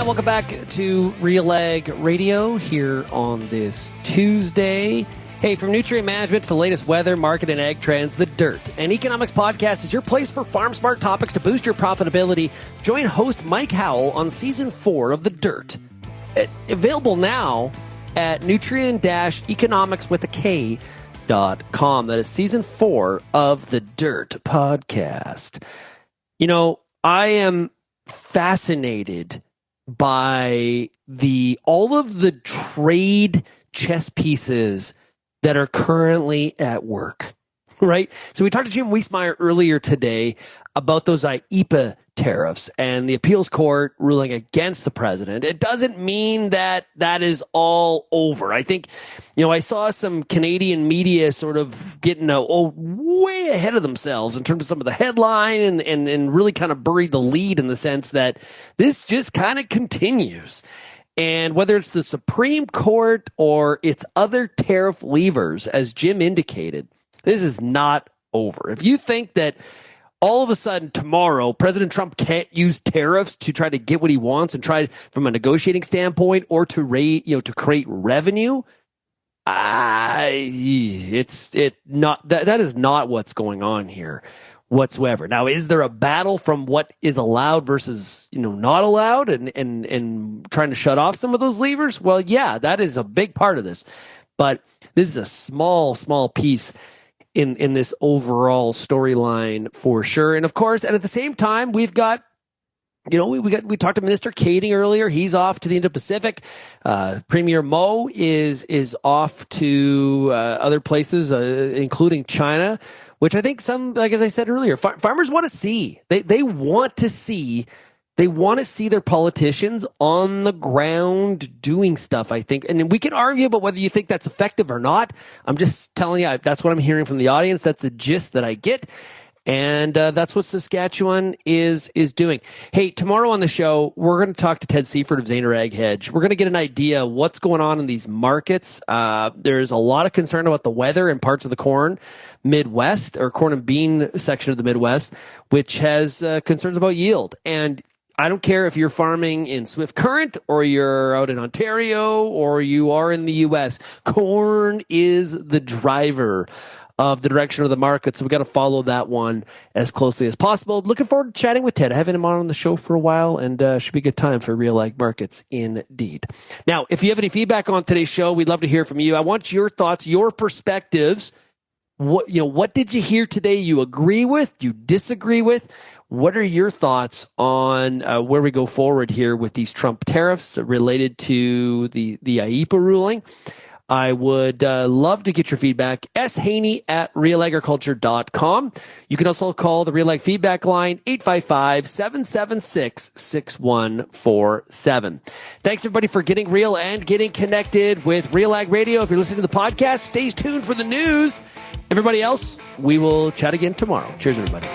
Welcome back to RealAg Radio here on this Tuesday. Hey, from nutrient management to the latest weather, market, and ag trends, The Dirt, an economics podcast, is your place for farm-smart topics to boost your profitability. Join host Mike Howell on Season 4 of The Dirt. Available now at nutrient-economics.com. That is Season 4 of The Dirt podcast. You know, I am fascinated by all of the trade chess pieces that are currently at work, right? So we talked to Jim Wiesemeyer earlier today about those IEEPA tariffs and the appeals court ruling against the president. It doesn't mean that that is all over. I think, you know, I saw some Canadian media sort of getting way ahead of themselves in terms of some of the headline and really kind of buried the lead in the sense that this just kind of continues. And whether it's the Supreme Court or its other tariff levers, as Jim indicated, this is not over. If you think that all of a sudden tomorrow President Trump can't use tariffs to try to get what he wants and try from a negotiating standpoint or to create revenue, that is not what's going on here whatsoever. Now, is there a battle from what is allowed versus, not allowed and trying to shut off some of those levers? Well, yeah, that is a big part of this, but this is a small piece in this overall storyline for sure. And of course, and at the same time, we've got, we talked to Minister Kaeding earlier. He's off to the Indo-Pacific. Premier Mo is off to other places, including China, which I think as I said earlier, farmers want to see. They want to see. They want to see their politicians on the ground doing stuff, I think. And we can argue about whether you think that's effective or not. I'm just telling you, that's what I'm hearing from the audience. That's the gist that I get. And that's what Saskatchewan is doing. Hey, tomorrow on the show, we're going to talk to Ted Seifert of Zaner Ag Hedge. We're going to get an idea of what's going on in these markets. There's a lot of concern about the weather in parts of the corn Midwest, or corn and bean section of the Midwest, which has concerns about yield. And I don't care if you're farming in Swift Current or you're out in Ontario or you are in the U.S. Corn is the driver of the direction of the market, so we got to follow that one as closely as possible. Looking forward to chatting with Ted. I haven't him on the show for a while, and should be a good time for Real Ag Markets indeed. Now, if you have any feedback on today's show, we'd love to hear from you. I want your thoughts, your perspectives. What did you hear today you agree with, you disagree with? What are your thoughts on where we go forward here with these Trump tariffs related to the IEEPA ruling? I would love to get your feedback. shaney@realagriculture.com. You can also call the Real Ag feedback line, 855-776-6147. Thanks, everybody, for getting real and getting connected with Real Ag Radio. If you're listening to the podcast, stay tuned for the news. Everybody else, we will chat again tomorrow. Cheers, everybody.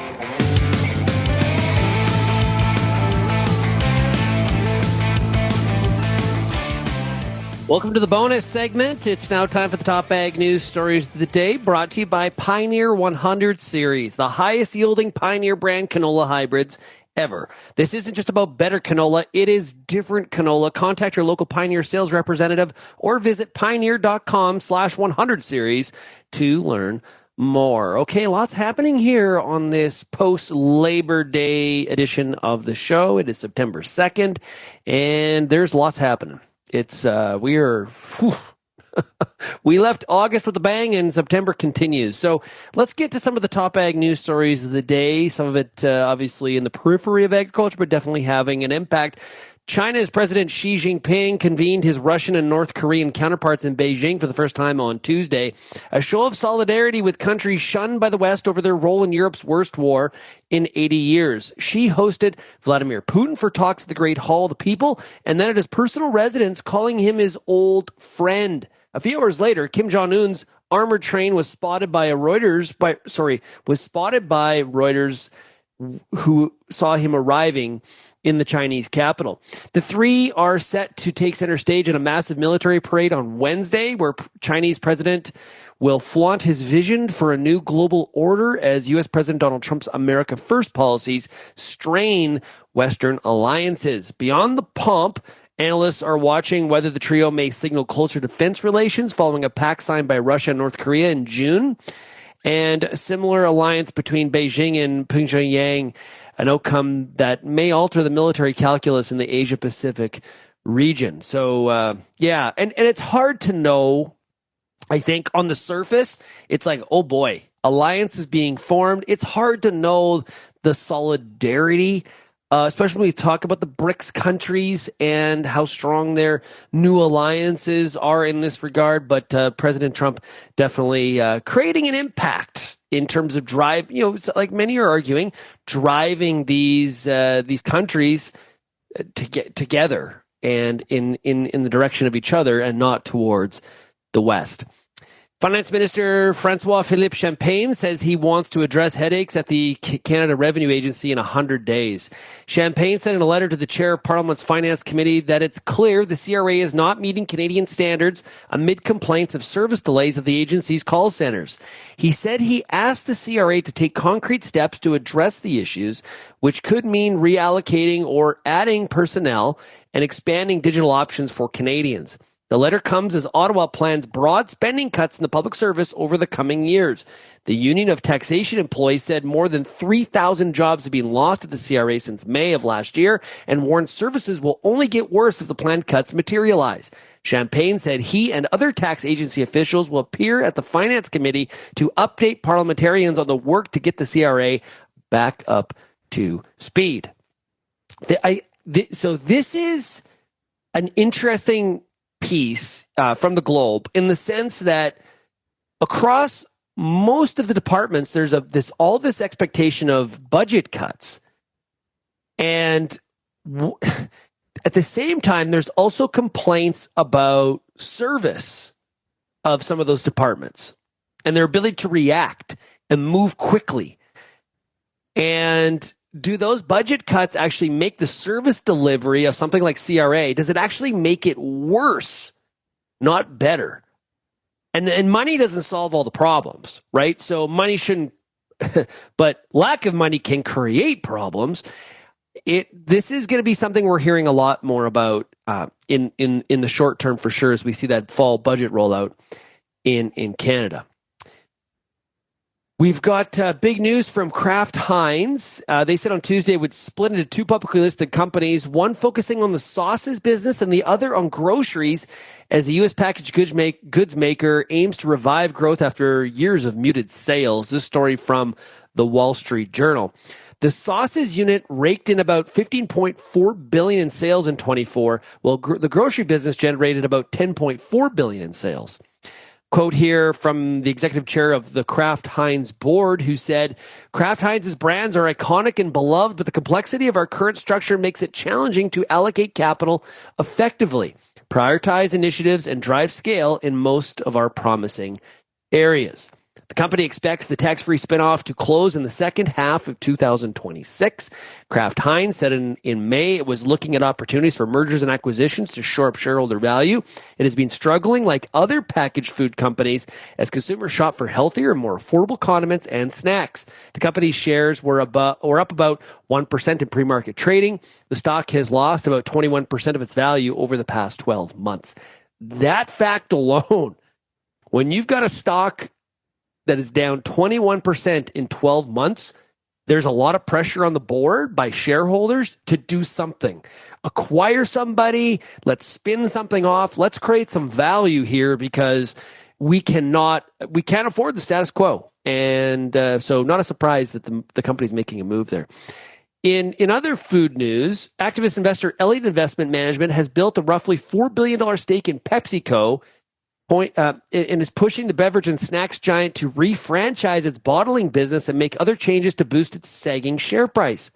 Welcome to the bonus segment. It's now time for the top ag news stories of the day, brought to you by Pioneer 100 Series, the highest yielding Pioneer brand canola hybrids ever. This isn't just about better canola, it is different canola. Contact your local Pioneer sales representative or visit pioneer.com/100 series to learn more. Okay, lots happening here on this post-Labor Day edition of the show. It is September 2nd, and there's lots happening. It's, we left August with a bang, and September continues. So let's get to some of the top ag news stories of the day. Some of it, obviously, in the periphery of agriculture, but definitely having an impact. China's President Xi Jinping convened his Russian and North Korean counterparts in Beijing for the first time on Tuesday, a show of solidarity with countries shunned by the West over their role in Europe's worst war in 80 years. Xi hosted Vladimir Putin for talks at the Great Hall of the People, and then at his personal residence, calling him his old friend. A few hours later, Kim Jong-un's armored train was spotted by Reuters, who saw him arriving in the Chinese capital. The three are set to take center stage in a massive military parade on Wednesday, where Chinese president will flaunt his vision for a new global order as U.S. President Donald Trump's America First policies strain Western alliances. Beyond the pomp, analysts are watching whether the trio may signal closer defense relations following a pact signed by Russia and North Korea in June, and a similar alliance between Beijing and Pyongyang, an outcome that may alter the military calculus in the Asia-Pacific region. So, and it's hard to know. I think on the surface, it's like, oh boy, alliance is being formed. It's hard to know the solidarity, especially when we talk about the BRICS countries and how strong their new alliances are in this regard. But President Trump definitely creating an impact in terms of like many are arguing, driving these countries to get together and in the direction of each other and not towards the West. Finance Minister François-Philippe Champagne says he wants to address headaches at the Canada Revenue Agency in 100 days. Champagne said in a letter to the chair of Parliament's Finance Committee that it's clear the CRA is not meeting Canadian standards amid complaints of service delays at the agency's call centers. He said he asked the CRA to take concrete steps to address the issues, which could mean reallocating or adding personnel and expanding digital options for Canadians. The letter comes as Ottawa plans broad spending cuts in the public service over the coming years. The Union of Taxation Employees said more than 3,000 jobs have been lost at the CRA since May of last year and warned services will only get worse if the planned cuts materialize. Champagne said he and other tax agency officials will appear at the Finance Committee to update parliamentarians on the work to get the CRA back up to speed. So this is an interesting piece from the Globe in the sense that across most of the departments, there's all this expectation of budget cuts. And at the same time, there's also complaints about service of some of those departments and their ability to react and move quickly. And do those budget cuts actually make the service delivery of something like CRA? Does it actually make it worse, not better? And money doesn't solve all the problems, right? So money shouldn't, but lack of money can create problems. This is going to be something we're hearing a lot more about in the short term for sure, as we see that fall budget rollout in Canada. We've got big news from Kraft Heinz. They said on Tuesday it would split into two publicly listed companies, one focusing on the sauces business and the other on groceries, as the U.S. packaged goods maker aims to revive growth after years of muted sales. This story from the Wall Street Journal. The sauces unit raked in about $15.4 billion in sales in 24, while the grocery business generated about $10.4 billion in sales. Quote here from the executive chair of the Kraft Heinz board, who said, Kraft Heinz's brands are iconic and beloved, but the complexity of our current structure makes it challenging to allocate capital effectively, prioritize initiatives, and drive scale in most of our promising areas. The company expects the tax-free spinoff to close in the second half of 2026. Kraft Heinz said in May it was looking at opportunities for mergers and acquisitions to shore up shareholder value. It has been struggling like other packaged food companies as consumers shop for healthier, more affordable condiments and snacks. The company's shares were up about 1% in pre-market trading. The stock has lost about 21% of its value over the past 12 months. That fact alone, when you've got a stock that is down 21% in 12 months, there's a lot of pressure on the board by shareholders to do something. Acquire somebody, let's spin something off, let's create some value here because we can't afford the status quo. And so not a surprise that the company's making a move there. In other food news, activist investor Elliott Investment Management has built a roughly $4 billion stake in PepsiCo, and is pushing the beverage and snacks giant to refranchise its bottling business and make other changes to boost its sagging share price.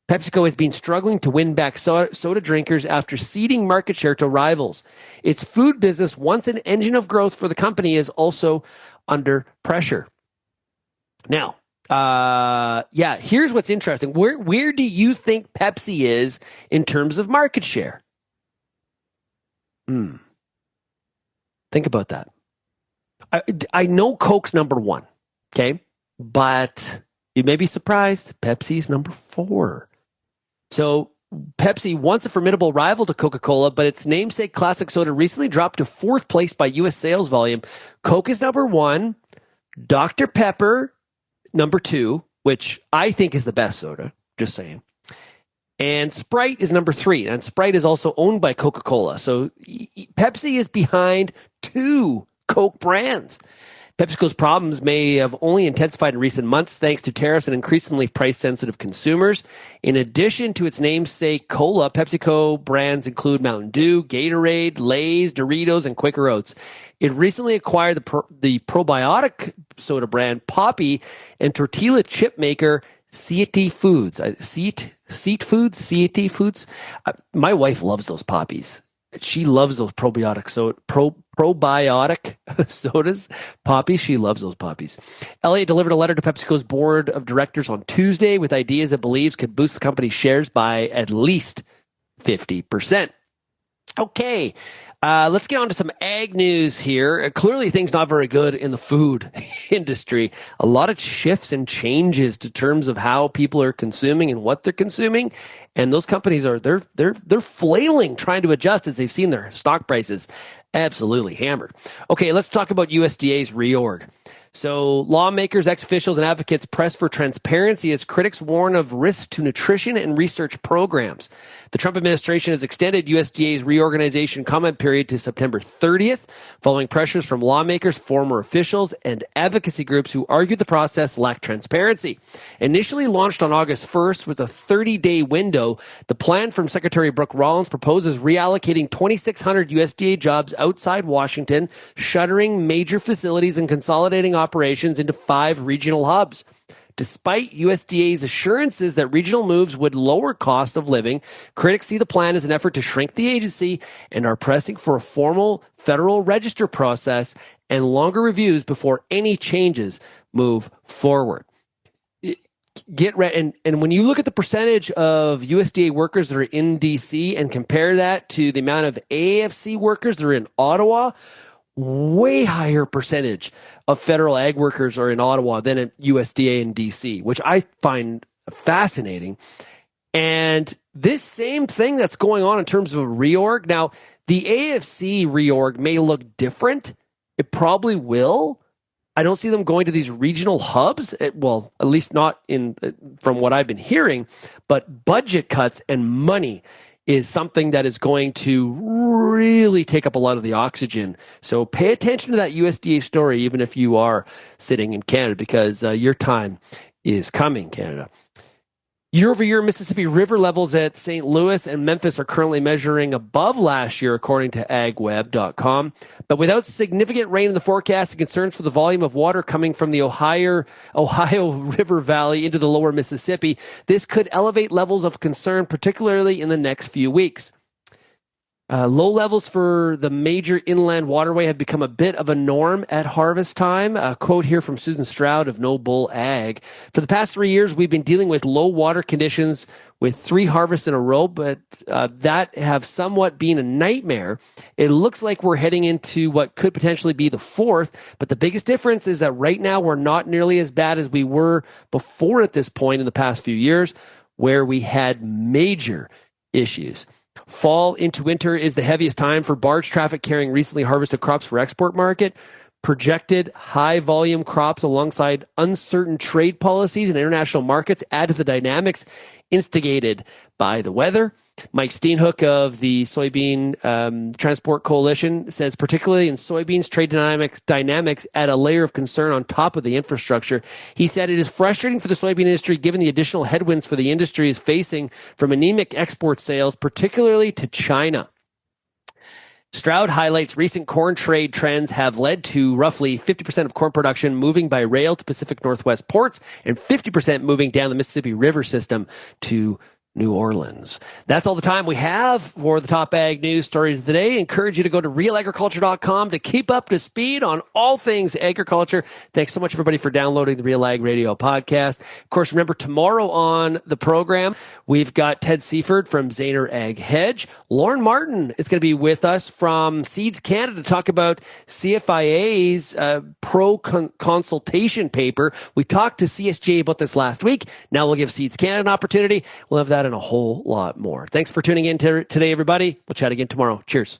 PepsiCo has been struggling to win back soda drinkers after ceding market share to rivals. Its food business, once an engine of growth for the company, is also under pressure. Now, here's what's interesting. Where do you think Pepsi is in terms of market share? Think about that. I know Coke's number one, okay? But you may be surprised, Pepsi's number 4. So Pepsi, once a formidable rival to Coca-Cola, but its namesake classic soda recently dropped to 4th place by U.S. sales volume. Coke is number 1, Dr. Pepper number 2, which I think is the best soda, just saying. And Sprite is number 3, and Sprite is also owned by Coca-Cola. So Pepsi is behind 2 Coke brands. PepsiCo's problems may have only intensified in recent months thanks to tariffs and increasingly price-sensitive consumers. In addition to its namesake cola, PepsiCo brands include Mountain Dew, Gatorade, Lay's, Doritos, and Quaker Oats. It recently acquired the probiotic soda brand Poppi and tortilla chip maker Sept Foods. Sept Foods. My wife loves those Poppies. She loves those probiotic sodas. Poppies, she loves those Poppies. Elliott delivered a letter to PepsiCo's board of directors on Tuesday with ideas it believes could boost the company's shares by at least 50%. Okay, let's get on to some ag news here. Clearly, things not very good in the food industry. A lot of shifts and changes to terms of how people are consuming and what they're consuming. And those companies they're flailing, trying to adjust as they've seen their stock prices absolutely hammered. Okay, let's talk about USDA's reorg. So lawmakers, ex-officials, and advocates press for transparency as critics warn of risks to nutrition and research programs. The Trump administration has extended USDA's reorganization comment period to September 30th, following pressures from lawmakers, former officials, and advocacy groups who argued the process lacked transparency. Initially launched on August 1st with a 30-day window, the plan from Secretary Brooke Rollins proposes reallocating 2,600 USDA jobs outside Washington, shuttering major facilities and consolidating operations into 5 regional hubs. Despite USDA's assurances that regional moves would lower cost of living, critics see the plan as an effort to shrink the agency and are pressing for a formal Federal Register process and longer reviews before any changes move forward. Get ready, and when you look at the percentage of USDA workers that are in DC and compare that to the amount of AFC workers that are in Ottawa, way higher percentage of federal ag workers are in Ottawa than at USDA in DC, which I find fascinating. And this same thing that's going on in terms of a reorg. Now, the AFC reorg may look different. It probably will. I don't see them going to these regional hubs. Well, at least not from what I've been hearing, but budget cuts and money is something that is going to really take up a lot of the oxygen. So pay attention to that USDA story, even if you are sitting in Canada, because your time is coming, Canada. Year over year, Mississippi River levels at St. Louis and Memphis are currently measuring above last year, according to agweb.com. But without significant rain in the forecast and concerns for the volume of water coming from the Ohio River Valley into the lower Mississippi, this could elevate levels of concern, particularly in the next few weeks. Low levels for the major inland waterway have become a bit of a norm at harvest time. A quote here from Susan Stroud of No Bull Ag. For the past 3 years, we've been dealing with low water conditions with 3 harvests in a row, but that have somewhat been a nightmare. It looks like we're heading into what could potentially be the 4th, but the biggest difference is that right now we're not nearly as bad as we were before at this point in the past few years, where we had major issues. Fall into winter is the heaviest time for barge traffic carrying recently harvested crops for export market. projected high volume crops alongside uncertain trade policies and international markets add to the dynamics instigated by the weather. Mike Steenhoek of the Soybean Transport Coalition says, particularly in soybeans, trade dynamics add a layer of concern on top of the infrastructure. He said it is frustrating for the soybean industry given the additional headwinds for the industry is facing from anemic export sales, particularly to China. Stroud highlights recent corn trade trends have led to roughly 50% of corn production moving by rail to Pacific Northwest ports and 50% moving down the Mississippi River system to New Orleans. That's all the time we have for the top ag news stories of the day. I encourage you to go to RealAgriculture.com to keep up to speed on all things agriculture. Thanks so much, everybody, for downloading the RealAg Radio Podcast. Of course, remember, tomorrow on the program, we've got Ted Seaford from Zaner Ag Hedge. Lauren Martin is going to be with us from Seeds Canada to talk about CFIA's pro-consultation paper. We talked to CSGA about this last week. Now we'll give Seeds Canada an opportunity. We'll have that and a whole lot more. Thanks for tuning in today, everybody. We'll chat again tomorrow. Cheers.